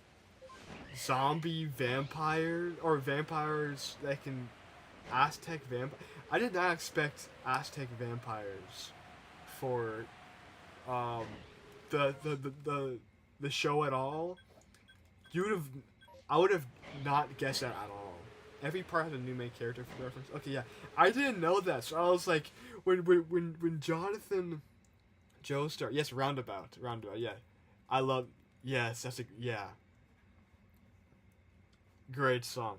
zombie vampires or vampires that can Aztec vampire. I did not expect Aztec vampires for the show at all. I would have not guessed that at all. every part has a new main character for reference. Okay, yeah, I didn't know that, so I was like, when Jonathan Joestar, yes, Roundabout, yeah, I love, yes, that's a yeah, great song.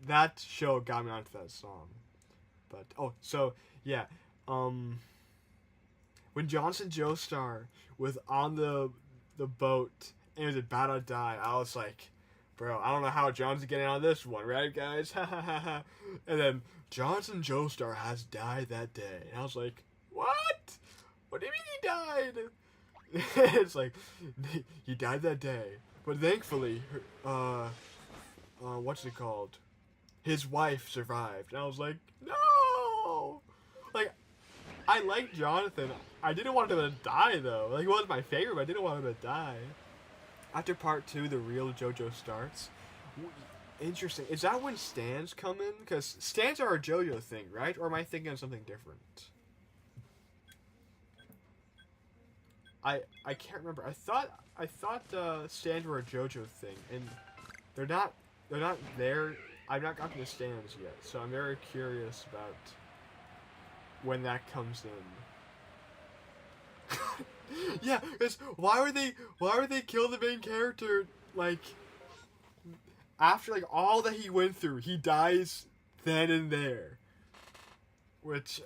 That show got me onto that song, but so yeah, um, when Johnson Joestar was on the boat and it was about to die, I was like, bro, I don't know how John's getting on this one, right, guys? And then Johnson Joestar has died that day, and I was like, what? What do you mean he died? It's like he died that day, but thankfully, what's it called? His wife survived, and I was like, no. Like, I like Jonathan. I didn't want him to die though. Like, he was my favorite, but I didn't want him to die. After part 2, the real JoJo starts. Interesting. Is that when stands come in? Because stands are a JoJo thing, right? Or am I thinking of something different? I can't remember. I thought stands were a JoJo thing, and they're not there. I've not gotten the stands yet, so I'm very curious about when that comes in. Yeah, because why would they kill the main character, like, after, like, all that he went through? He dies then and there, which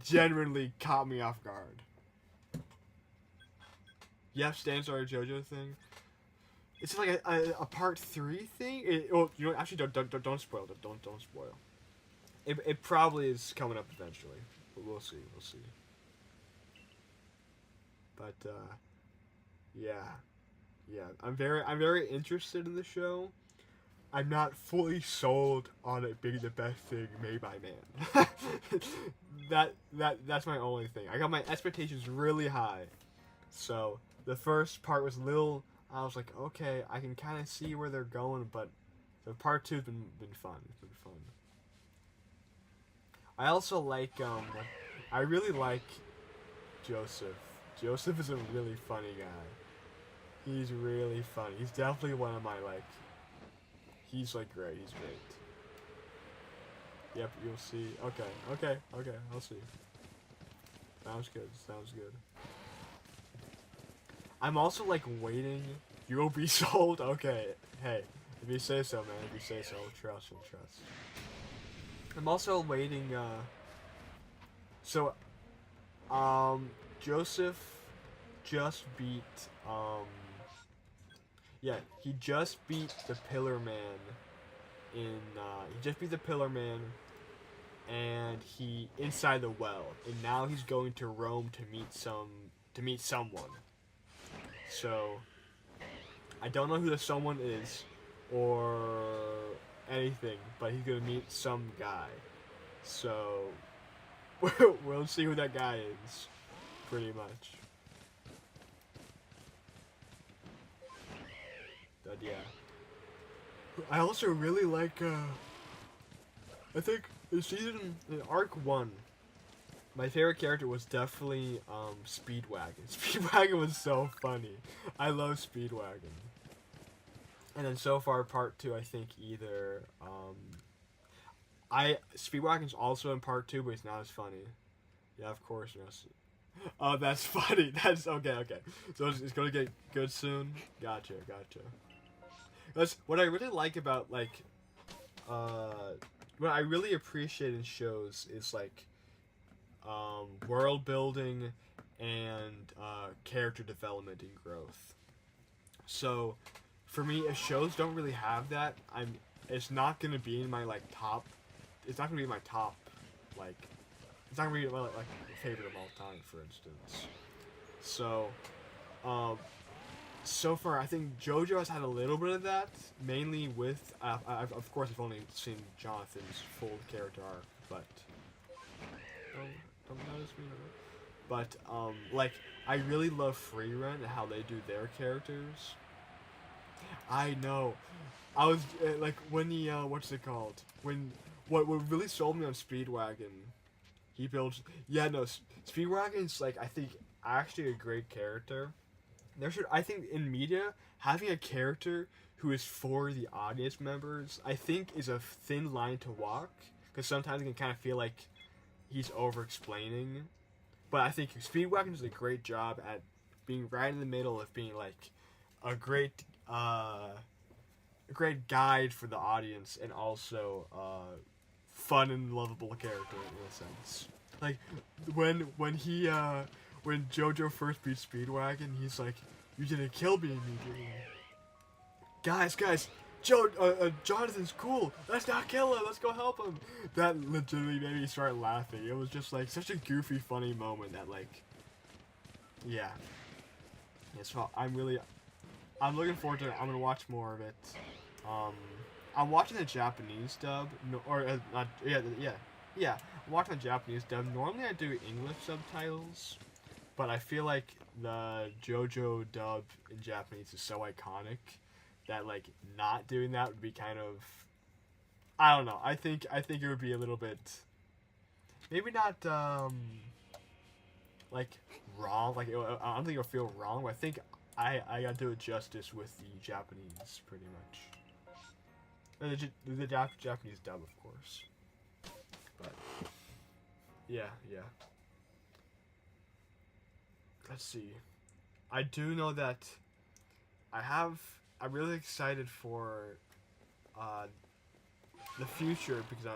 genuinely caught me off guard. Yeah, stands are a JoJo thing. It's like a part 3 thing. You know, actually, don't spoil it. Don't spoil. It probably is coming up eventually, but we'll see. But yeah, I'm very interested in the show. I'm not fully sold on it being the best thing made by man. That's my only thing. I got my expectations really high, so the first part was a little. I was like, okay, I can kind of see where they're going, but the part 2's been fun. It's been fun. I also like I really like Joseph. Joseph is a really funny guy. He's really funny. He's definitely one of my, like, he's like great. He's great. Yep, you'll see. Okay, I'll see. Sounds good. I'm also, like, waiting. You will be sold? Okay. Hey, if you say so, man. If you say so, trust. I'm also waiting, Joseph just beat, he just beat the Pillar Man and he, inside the well, and now he's going to Rome to meet someone. So, I don't know who the someone is, or anything, but he's gonna meet some guy. So, we'll see who that guy is, pretty much. But yeah. I also really like, I think in Arc 1, my favorite character was definitely, Speedwagon. Speedwagon was so funny. I love Speedwagon. And then so far, part 2, I think either, Speedwagon's also in part 2, but it's not as funny. Yeah, of course, yes. Oh, that's funny. That's, okay. So it's gonna get good soon? Gotcha. That's, what I really like about, like, what I really appreciate in shows is, like, world building and, character development and growth. So, for me, if shows don't really have that, it's not gonna be in my, like, top, it's not gonna be my top, like, it's not gonna be my, like, favorite of all time, for instance. So, so far, I think JoJo has had a little bit of that, mainly with, of course, I've only seen Jonathan's full character arc, but, don't notice me, but, like, I really love Freerun and how they do their characters. I know. I was, like, when the, what's it called? What really sold me on Speedwagon, he builds, Speedwagon's, like, I think, actually a great character. I think in media, having a character who is for the audience members, I think is a thin line to walk, because sometimes it can kind of feel like he's over explaining. But I think Speedwagon does a great job at being right in the middle of being like a great guide for the audience, and also fun and lovable character in a sense. Like when JoJo first beats Speedwagon, he's like, "You didn't kill me immediately." Guys, Jonathan's cool. Let's not kill him. Let's go help him. That legitimately made me start laughing. It was just like such a goofy, funny moment that like, yeah. So I'm looking forward to it. I'm gonna watch more of it. I'm watching the Japanese dub, not yeah. I'm watching the Japanese dub. Normally I do English subtitles, but I feel like the JoJo dub in Japanese is so iconic that like not doing that would be kind of, I don't know. I think it would be a little bit, maybe not like wrong. Like I don't think it'll feel wrong. But I think I gotta do it justice with the Japanese pretty much. The Japanese dub, of course. But yeah. Let's see. I do know that I'm really excited for the future, because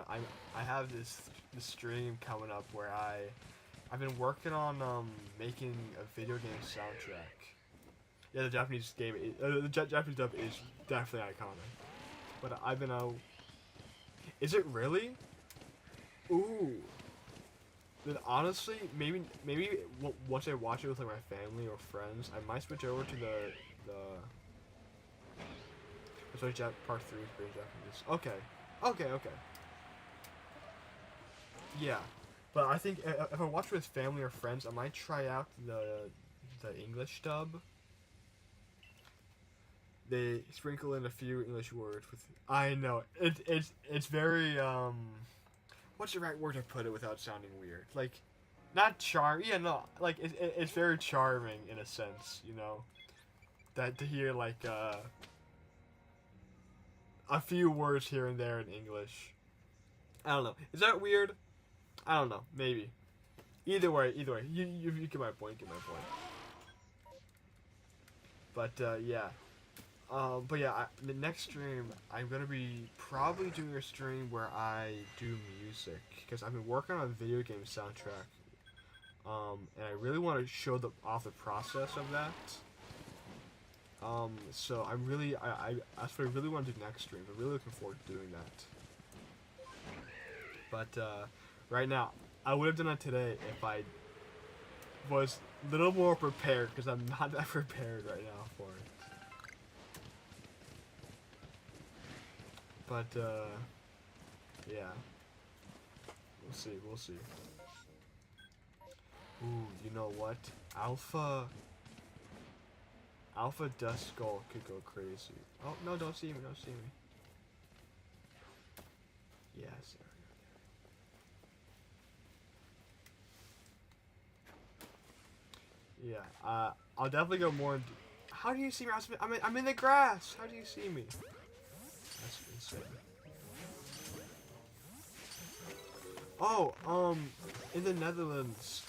I have this stream coming up where I've been working on making a video game soundtrack. Yeah, the Japanese Japanese dub is definitely iconic. But I've been is it really? Ooh. Then honestly, maybe once I watch it with like my family or friends, I might switch over to the sorry, part 3 is pretty Japanese. Okay. Yeah, but I think if I watch it with family or friends, I might try out the English dub. They sprinkle in a few English words with. I know it's very what's the right word to put it without sounding weird? Like, not charm. Yeah, no. Like it's very charming in a sense, you know. That to hear like a few words here and there in English. I don't know. Is that weird? I don't know. Maybe. Either way, you get my point. But yeah. The next stream, I'm gonna be probably doing a stream where I do music, because I've been working on a video game soundtrack, and I really want to show off the process of that. So I'm really, that's what I really want to do next stream. I'm really looking forward to doing that. But right now, I would have done it today if I was a little more prepared, because I'm not that prepared right now for it. But, yeah. We'll see. Ooh, you know what? Alpha Dust Skull could go crazy. Oh, no, don't see me. Yes. Yeah, I'll definitely go more into... How do you see me? I'm in the grass! How do you see me? That's insane. Oh, in the Netherlands,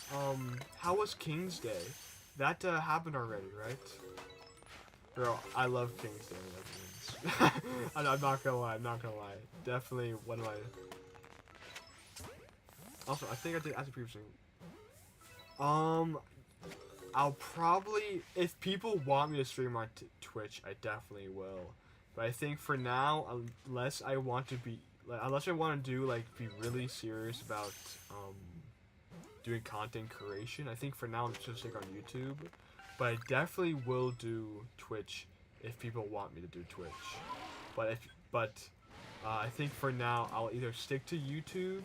how was King's Day? That happened already, right? Bro, I love King's Day in the Netherlands. I'm not gonna lie. Definitely one of my... Also, I think I did ask previously. I'll probably... If people want me to stream on Twitch, I definitely will. But I think for now, unless I want to be really serious about doing content creation, I think for now I'm just gonna stick on YouTube. But I definitely will do Twitch if people want me to do Twitch. But I think for now I'll either stick to YouTube,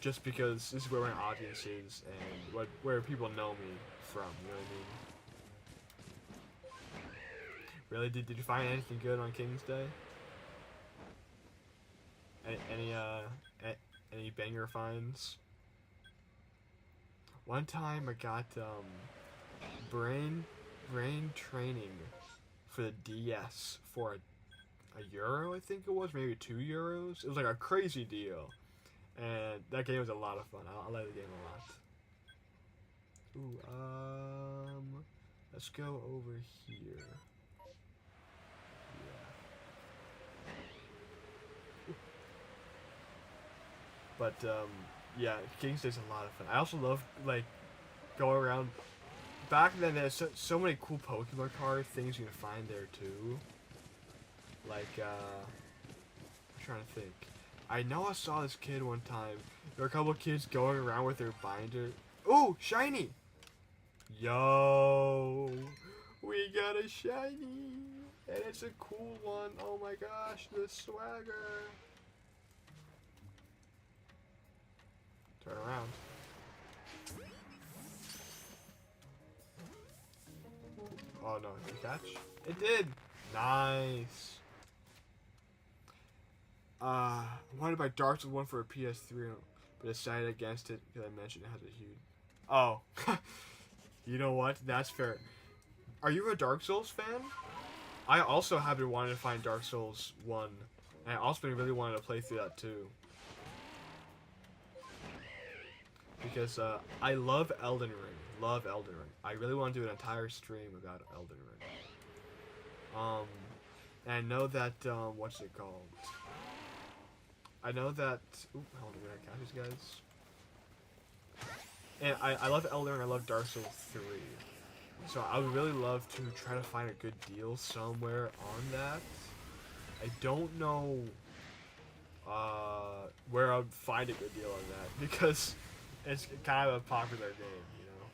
just because this is where my audience is and where people know me from. You know what I mean? Really? Did you find anything good on King's Day? Any banger finds? One time I got brain training for the DS for a euro, I think it was, maybe €2. It was like a crazy deal, and that game was a lot of fun. I like the game a lot. Ooh, let's go over here. Yeah. But yeah, King's Day's a lot of fun. I also love like going around. Back then, there's so many cool Pokemon card things you can find there too. Like, I'm trying to think. I know I saw this kid one time. There were a couple of kids going around with their binder. Ooh, shiny! Yo! We got a shiny! And it's a cool one. Oh my gosh, the swagger! Turn around. Oh no, did it catch? It did! Nice! I wanted to buy Dark Souls 1 for a PS3, but decided against it because I mentioned it has a huge... Oh. You know what? That's fair. Are you a Dark Souls fan? I also have been wanting to find Dark Souls 1, and I also been really wanting to play through that too. Because I love Elden Ring. Love Elden Ring. I really want to do an entire stream about Elden Ring. And I know that, what's it called? I know that... Ooh, hold on, did I catch these guys? And I love Elden Ring, I love Dark Souls 3. So I would really love to try to find a good deal somewhere on that. I don't know where I would find a good deal on that, because it's kind of a popular game, you know?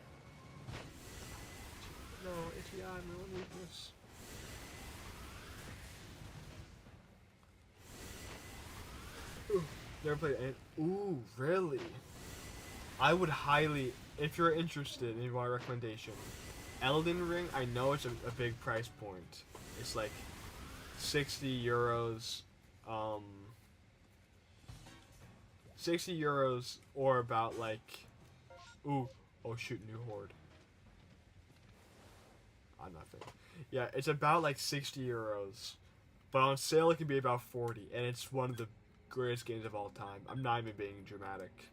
No, itchy eye, no weakness. Ooh, never played it. Ooh, really? I would highly, if you're interested and you want a recommendation, Elden Ring, I know it's a big price point. It's like €60, 60 euros, or about like, ooh, oh shoot, new horde. I'm not thinking. Yeah, it's about like 60 euros, but on sale it can be about 40, and it's one of the greatest games of all time. I'm not even being dramatic.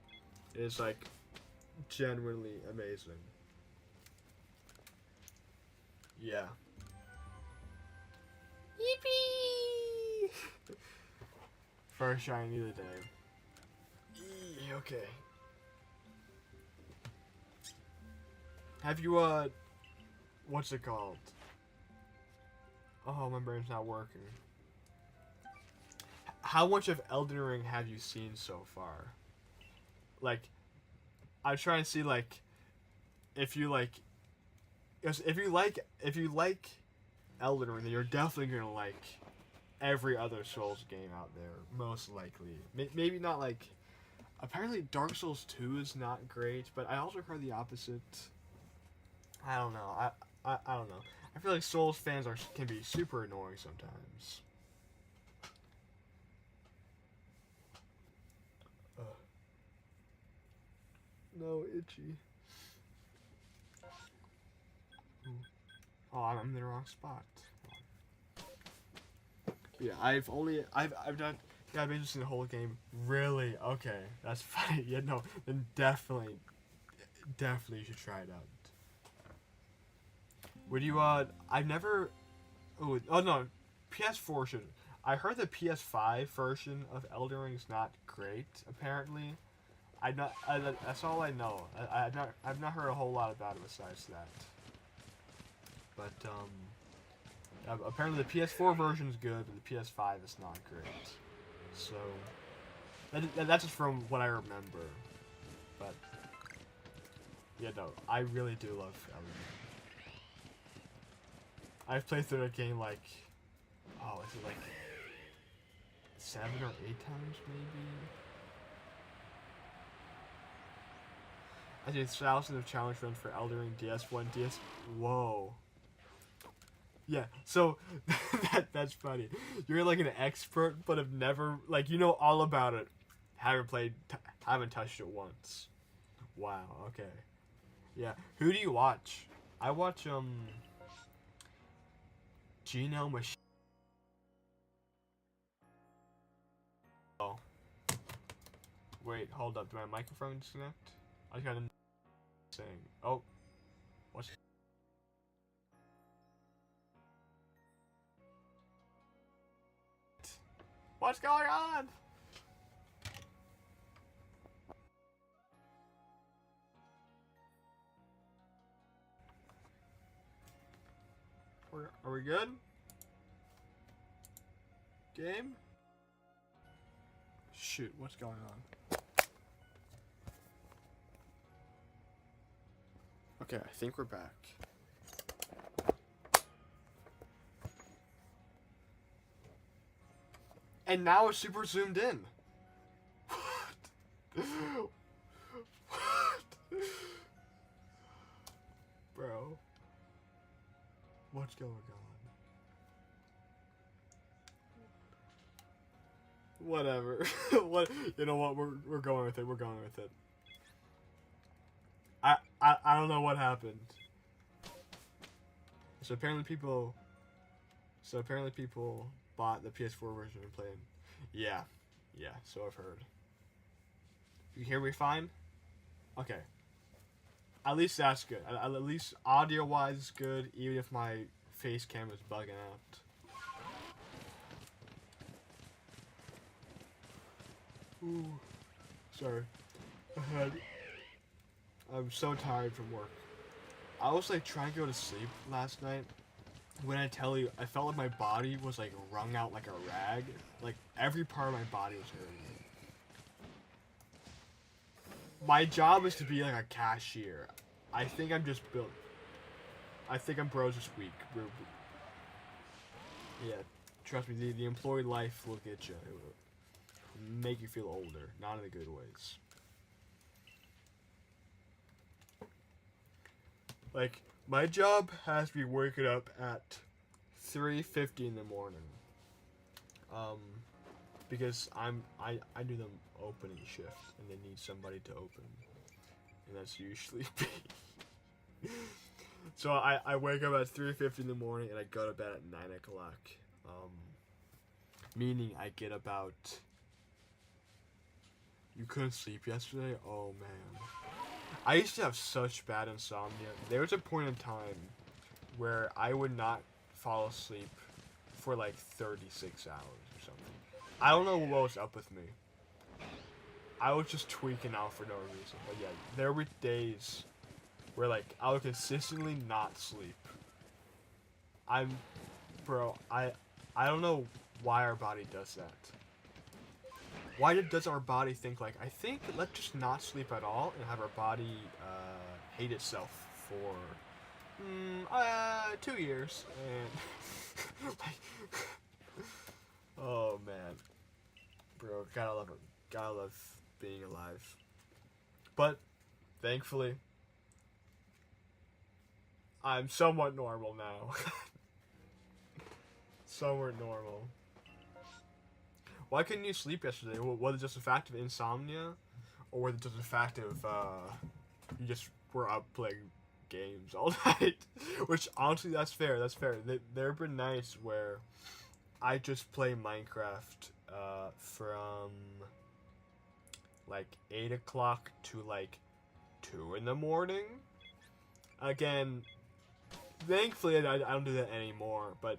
It's like genuinely amazing. Yeah. Yippee! First shiny of the day. Okay. Have you, what's it called? Oh, my brain's not working. How much of Elden Ring have you seen so far? Like, I'm trying to see, like, if you like Elden Ring, then you're definitely gonna like every other Souls game out there, most likely. Maybe not like. Apparently, Dark Souls 2 is not great, but I also heard the opposite. I don't know. I don't know. I feel like Souls fans can be super annoying sometimes. No, itchy. Oh, I'm in the wrong spot. Yeah, I've done. Yeah, I've been interested in the whole game. Really? Okay, that's funny. Yeah, no, then definitely you should try it out. Would you? I've never. Oh no, PS4 should. I heard the PS5 version of Elden Ring is not great. Apparently, that's all I know. I've not heard a whole lot about it besides that. But apparently the PS4 version is good, but the PS5 is not great. So that's just from what I remember. But yeah, no, I really do love Elden Ring. I've played through the game like, oh, is it like 7 or 8 times maybe? I did thousands of challenge runs for Elden Ring DS1, DS. Whoa. Yeah, so that's funny. You're like an expert, but have never, like, you know all about it. Haven't touched it once. Wow. Okay. Yeah. Who do you watch? I watch Gino Machine. Oh. Wait, hold up. Did my microphone disconnect? I just got a saying. Oh. What's... What's going on? Are we good? Game? Shoot, what's going on? Okay, I think we're back. And now it's super zoomed in. What? What? Bro. What's going on? Whatever. What? You know what? We're going with it. We're going with it. I don't know what happened. So apparently people bought the PS4 version and played. Yeah. So I've heard. You hear me fine? Okay. At least that's good. At least audio-wise it's good, even if my face cam is bugging out. Ooh. Sorry. I'm so tired from work. I was like trying to go to sleep last night. When I tell you, I felt like my body was like wrung out like a rag. Like every part of my body was hurting. My job is to be like a cashier. I think I'm just built. I think I'm bros this week. Yeah, trust me, the employee life will get you. It will make you feel older, not in the good ways. Like, my job has me waking up at 3:50 in the morning. Because I do the opening shift, and they need somebody to open. And that's usually me. So I wake up at 3:50 in the morning, and I go to bed at 9 o'clock. Meaning I get about... You couldn't sleep yesterday? Oh, man. I used to have such bad insomnia. There was a point in time where I would not fall asleep for like 36 hours or something. I don't know what was up with me. I was just tweaking out for no reason. But yeah, there were days where like I would consistently not sleep. Bro, I don't know why our body does that. Why does our body think like, I think let's just not sleep at all and have our body hate itself for 2 years and like, oh man, bro, gotta love being alive. But thankfully, I'm somewhat normal now. Somewhat normal. Why couldn't you sleep yesterday? Was it just a fact of insomnia? Or was it just a fact of, you just were up playing games all night? Which, honestly, that's fair, There have been nights where I just play Minecraft, from, like, 8 o'clock to, like, 2 in the morning. Again, thankfully, I don't do that anymore, but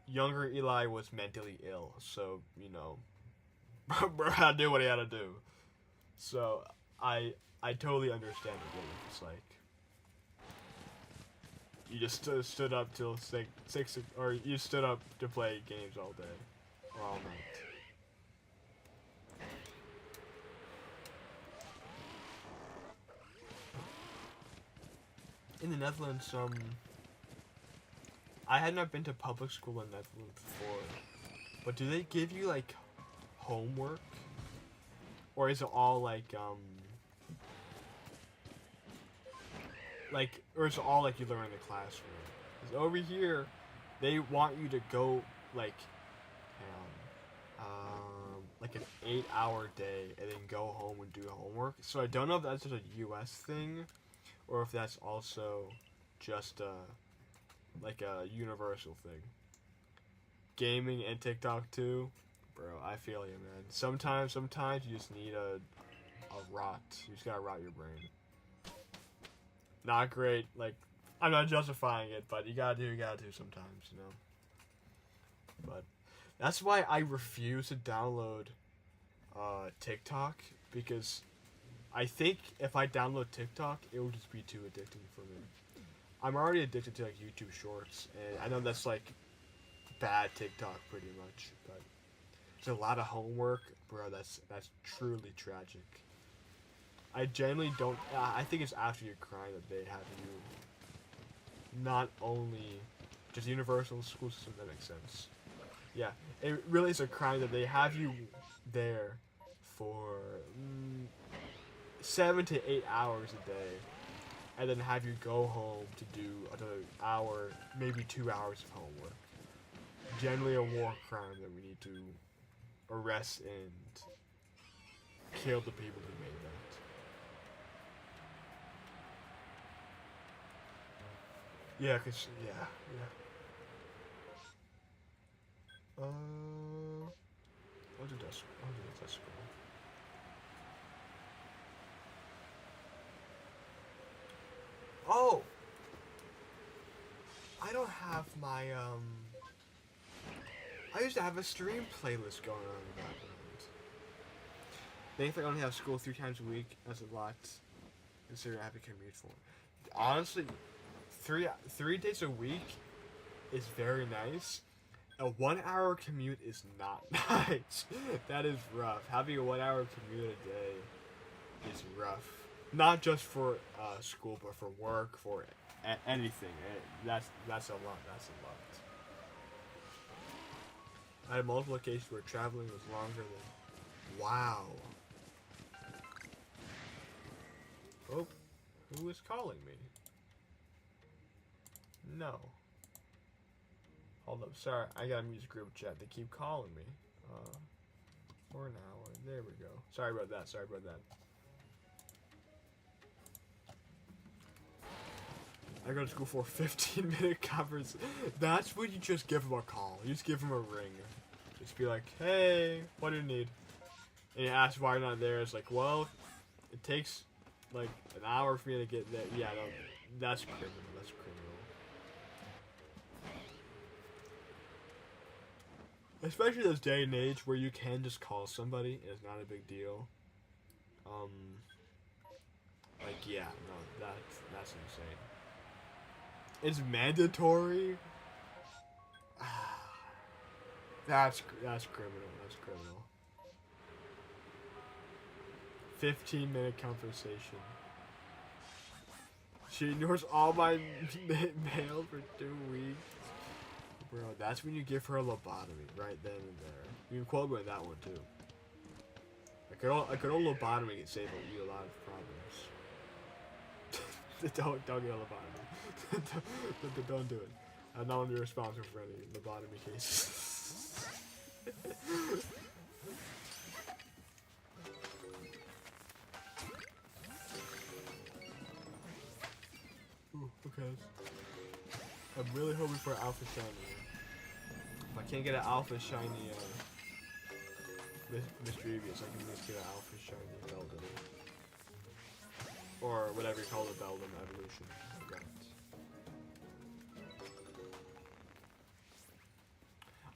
younger Eli was mentally ill, so, you know, bro had to do what he had to do. So, I totally understand what it's like. You just stood up till 6, or you stood up to play games all day, or all night. In the Netherlands, I had not been to public school in the Netherlands before, but do they give you, like, homework? Or is it all, like, or is it all, like, you learn in the classroom? Because over here, they want you to go, like, like an 8-hour day and then go home and do homework. So I don't know if that's just a US thing, or if that's also just, like a universal thing. gaming and TikTok too, bro. I feel you, man. Sometimes you just need a rot. You just gotta rot your brain. Not great. Like, I'm not justifying it, but you gotta do sometimes, you know. But that's why I refuse to download TikTok, because I think if I download TikTok, it will just be too addicting for me. I'm already addicted to like YouTube Shorts, and I know that's like bad TikTok pretty much, but it's a lot of homework, bro. That's truly tragic. I genuinely don't. I think it's actually a crime that they have you not only just universal school system. That makes sense. Yeah, it really is a crime that they have you there for 7 to 8 hours a day, and then have you go home to do another hour, maybe 2 hours of homework. Generally a war crime that we need to arrest and kill the people who made that. Yeah, yeah. I'll do that scroll. Oh! I don't have my, I used to have a stream playlist going on in the background. Thankfully, I only have school 3 times a week. That's a lot, considering I have to commute for. Honestly, three days a week is very nice. A 1 hour commute is not nice. That is rough. Having a 1 hour commute a day is rough. Not just for school, but for work, for anything. That's a lot. That's a lot. I had multiple cases where traveling was longer than. Wow. Oh, who is calling me? No. Hold up, sorry, I gotta use group chat. They keep calling me. For an hour. There we go. Sorry about that. I go to school for a 15-minute conference. That's when you just give them a call. You just give them a ring. Just be like, hey, what do you need? And you ask why you're not there. It's like, well, it takes like an hour for me to get there. Yeah, no, that's criminal. That's criminal. Especially this day and age where you can just call somebody and it's not a big deal. Like, yeah, no, that's insane. It's mandatory. That's criminal. That's criminal. 15-minute conversation. She ignores all my mail for 2 weeks. Bro, that's when you give her a lobotomy, right then and there. You can quote me on that one too. A good old lobotomy can save you a lot of problems. Don't get a lobotomy. Don't do it. I'm not under responsible for any lobotomy cases. Ooh, okay. I'm really hoping for Alpha Shiny. If I can't get an Alpha Shiny, Mischievous, I can just get an Alpha Shiny Beldum. Or whatever you call the Beldum evolution.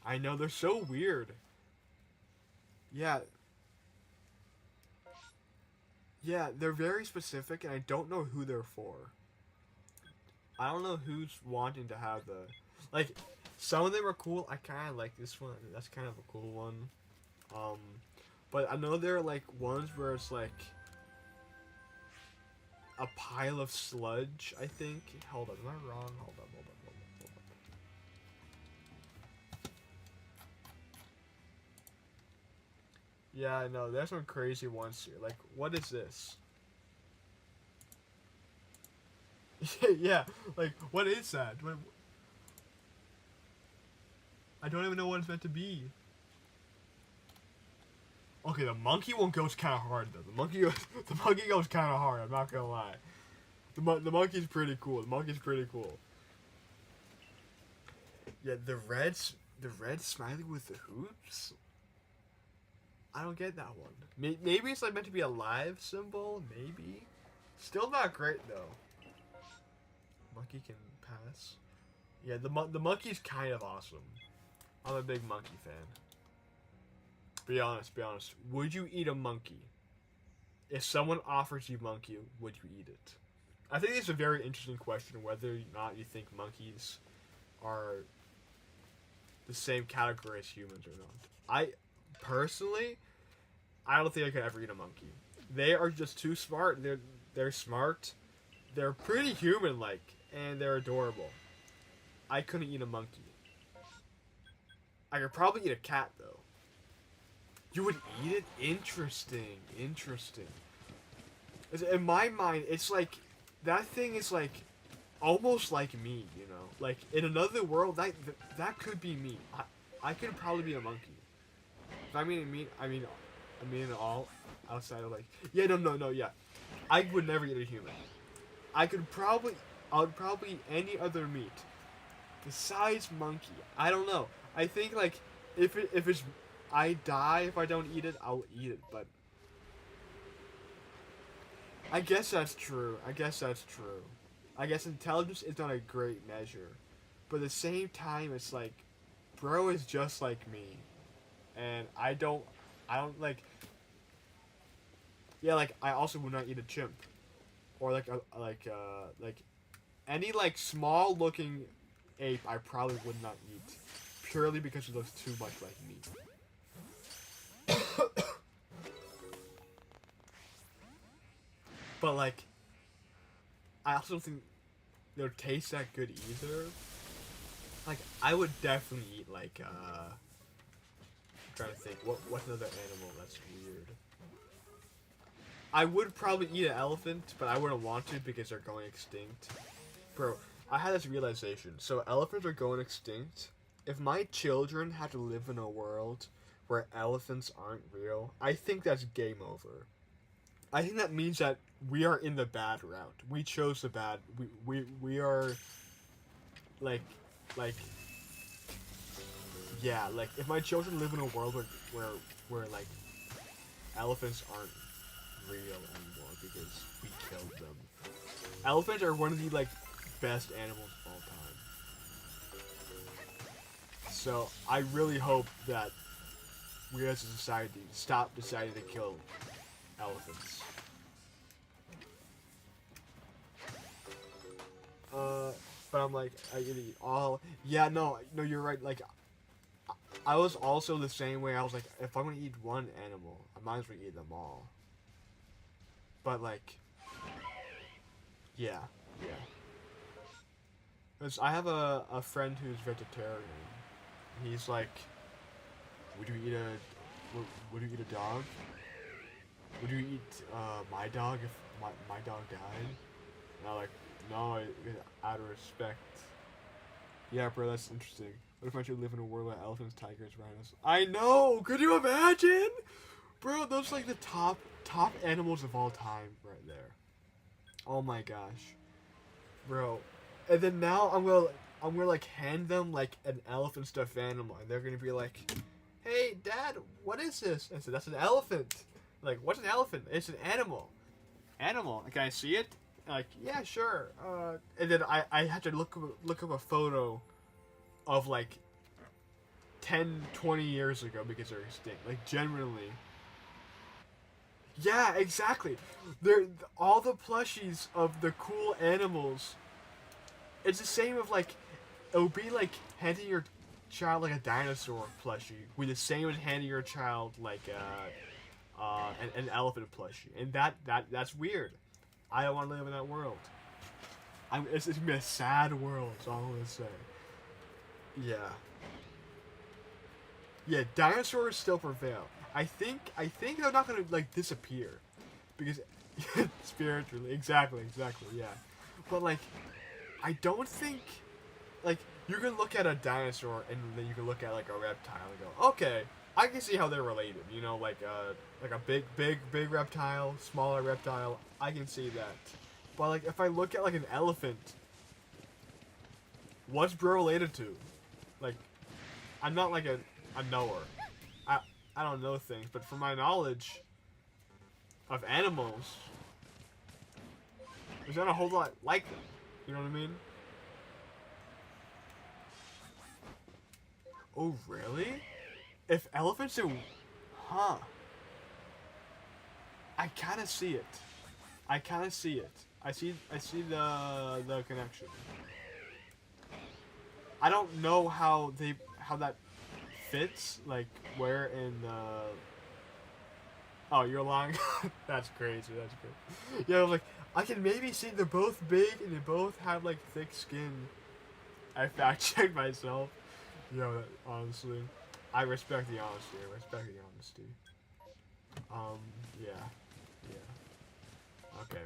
I know, they're so weird. Yeah. Yeah, they're very specific, and I don't know who they're for. I don't know who's wanting to have the... Like, some of them are cool. I kind of like this one. That's kind of a cool one. But I know there are, like, ones where it's, like... a pile of sludge, I think. Hold up, am I wrong? Hold up. Yeah, I know. There's some crazy ones here. Like, what is this? Yeah, like, what is that? What... I don't even know what it's meant to be. Okay, the monkey one goes kind of hard though. The monkey goes kind of hard. I'm not gonna lie. The monkey's pretty cool. Yeah, the reds The red smiley with the hoops? I don't get that one. Maybe it's like meant to be a live symbol. Maybe. Still not great though. Monkey can pass. Yeah, the monkey's kind of awesome. I'm a big monkey fan. Be honest. Would you eat a monkey? If someone offers you monkey, would you eat it? I think it's a very interesting question whether or not you think monkeys are the same category as humans or not. I personally, I don't think I could ever eat a monkey. They are just too smart. They're smart. They're pretty human-like, and they're adorable. I couldn't eat a monkey. I could probably eat a cat though. You would eat it? Interesting. In my mind, it's like that thing is like almost like me, you know. Like in another world, that could be me. I could probably be a monkey. If I mean all outside of like no yeah. I would never eat a human. I would probably eat any other meat besides monkey. I don't know. I think like if it's I die if I don't eat it, I'll eat it, but I guess that's true. I guess intelligence is not a great measure. But at the same time, it's like, bro is just like me. And I don't like, yeah, like, I also would not eat a chimp. Or like, any like small looking ape I probably would not eat. Purely because it looks too much like me. But like, I also don't think they'll taste that good either. Like, I would definitely eat like I'm trying to think what's another animal that's weird. I would probably eat an elephant, but I wouldn't want to because they're going extinct. Bro, I had this realization. So elephants are going extinct. If my children had to live in a world where elephants aren't real, I think that's game over. I think that means that we are in the bad route. We chose the bad. We are like yeah, like if my children live in a world where like elephants aren't real anymore because we killed them. Elephants are one of the like best animals of all time. So I really hope that we as a society stop deciding to kill elephants. But I'm like, I eat all. Yeah, no, you're right. Like, I was also the same way. I was like, if I'm gonna eat one animal, I might as well eat them all. But like, yeah. Cause I have a friend who's vegetarian. He's like, would you eat a dog? Would you eat my dog if my dog died? And I'm like, no, out of respect. Yeah, bro, that's interesting. What if I should live in a world where elephants, tigers, rhinos? I know! Could you imagine? Bro, those are like the top animals of all time right there. Oh my gosh. Bro. And then now I'm gonna like hand them like an elephant stuffed animal and they're gonna be like, hey dad, what is this? And I said, that's an elephant. Like, what's an elephant? It's an animal. Animal. Can I see it? Like, yeah, sure. And then I had to look up a photo of like 10, 20 years ago because they're extinct. Like, genuinely. Yeah, exactly. They're all the plushies of the cool animals. It's the same of like, it would be like handing your child like a dinosaur plushie, with the same as handing your child like an elephant plushie, and that's weird. I don't want to live in that world. It's gonna be a sad world. That's all I'm gonna say. Yeah, dinosaurs still prevail. I think they're not gonna like disappear, because spiritually, exactly, yeah. But like, I don't think, like, you can look at a dinosaur and then you can look at like a reptile and go, okay, I can see how they're related. You know, like a big reptile, smaller reptile. I can see that. But like, if I look at like an elephant, what's bro related to? Like, I'm not like a knower. I don't know things, but from my knowledge of animals, there's not a whole lot like them. You know what I mean? Oh, really? If elephants do... Huh. I kind of see it. I kind of see it. I see the connection. I don't know how that fits, like where in the... Oh, you're lying? That's crazy, that's crazy. Yeah, I was like, I can maybe see they're both big and they both have like thick skin. I fact-checked myself. Yo, honestly. I respect the honesty, yeah. Yeah. Okay.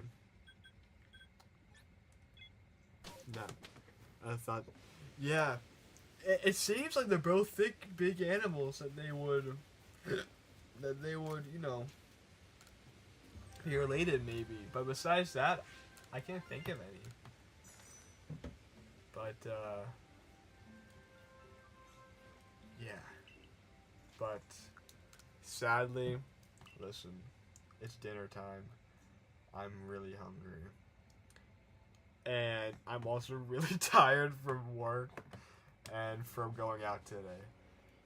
No. I thought... Yeah. It seems like they're both thick, big animals that they would... you know... be related, maybe. But besides that, I can't think of any. But, yeah. But, sadly, listen, it's dinner time. I'm really hungry. And I'm also really tired from work and from going out today.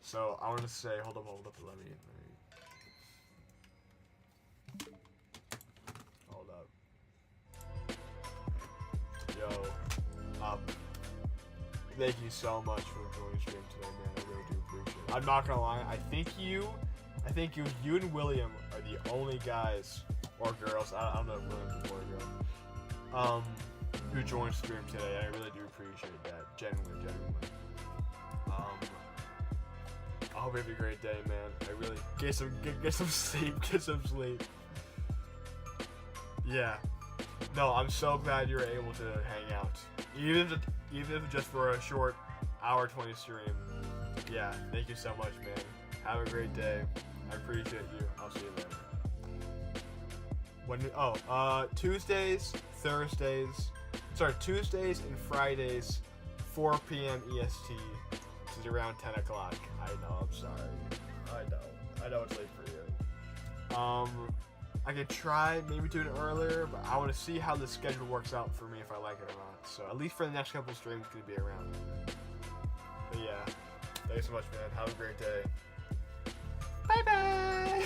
So, I want to say, hold up, let me hold up. Yo, thank you so much for joining the stream today, man. I really do appreciate it. I'm not gonna lie, I think you and William are the only guys or girls, I don't know if William's a boy or girl, who joined the stream today. I really do appreciate that, genuinely. I hope you have a great day, man. I really get some sleep. Yeah. No, I'm so glad you were able to hang out. Even if just for a short hour 20 stream. Yeah, thank you so much, man. Have a great day. I appreciate you. I'll see you later. Tuesdays and Fridays, 4 p.m. EST, which is around 10 o'clock. I know, I'm sorry. I know it's late for you. I could try maybe doing it earlier, but I want to see how the schedule works out for me if I like it or not. So at least for the next couple of streams, it's going to be around. But yeah, thanks so much, man. Have a great day. Bye-bye!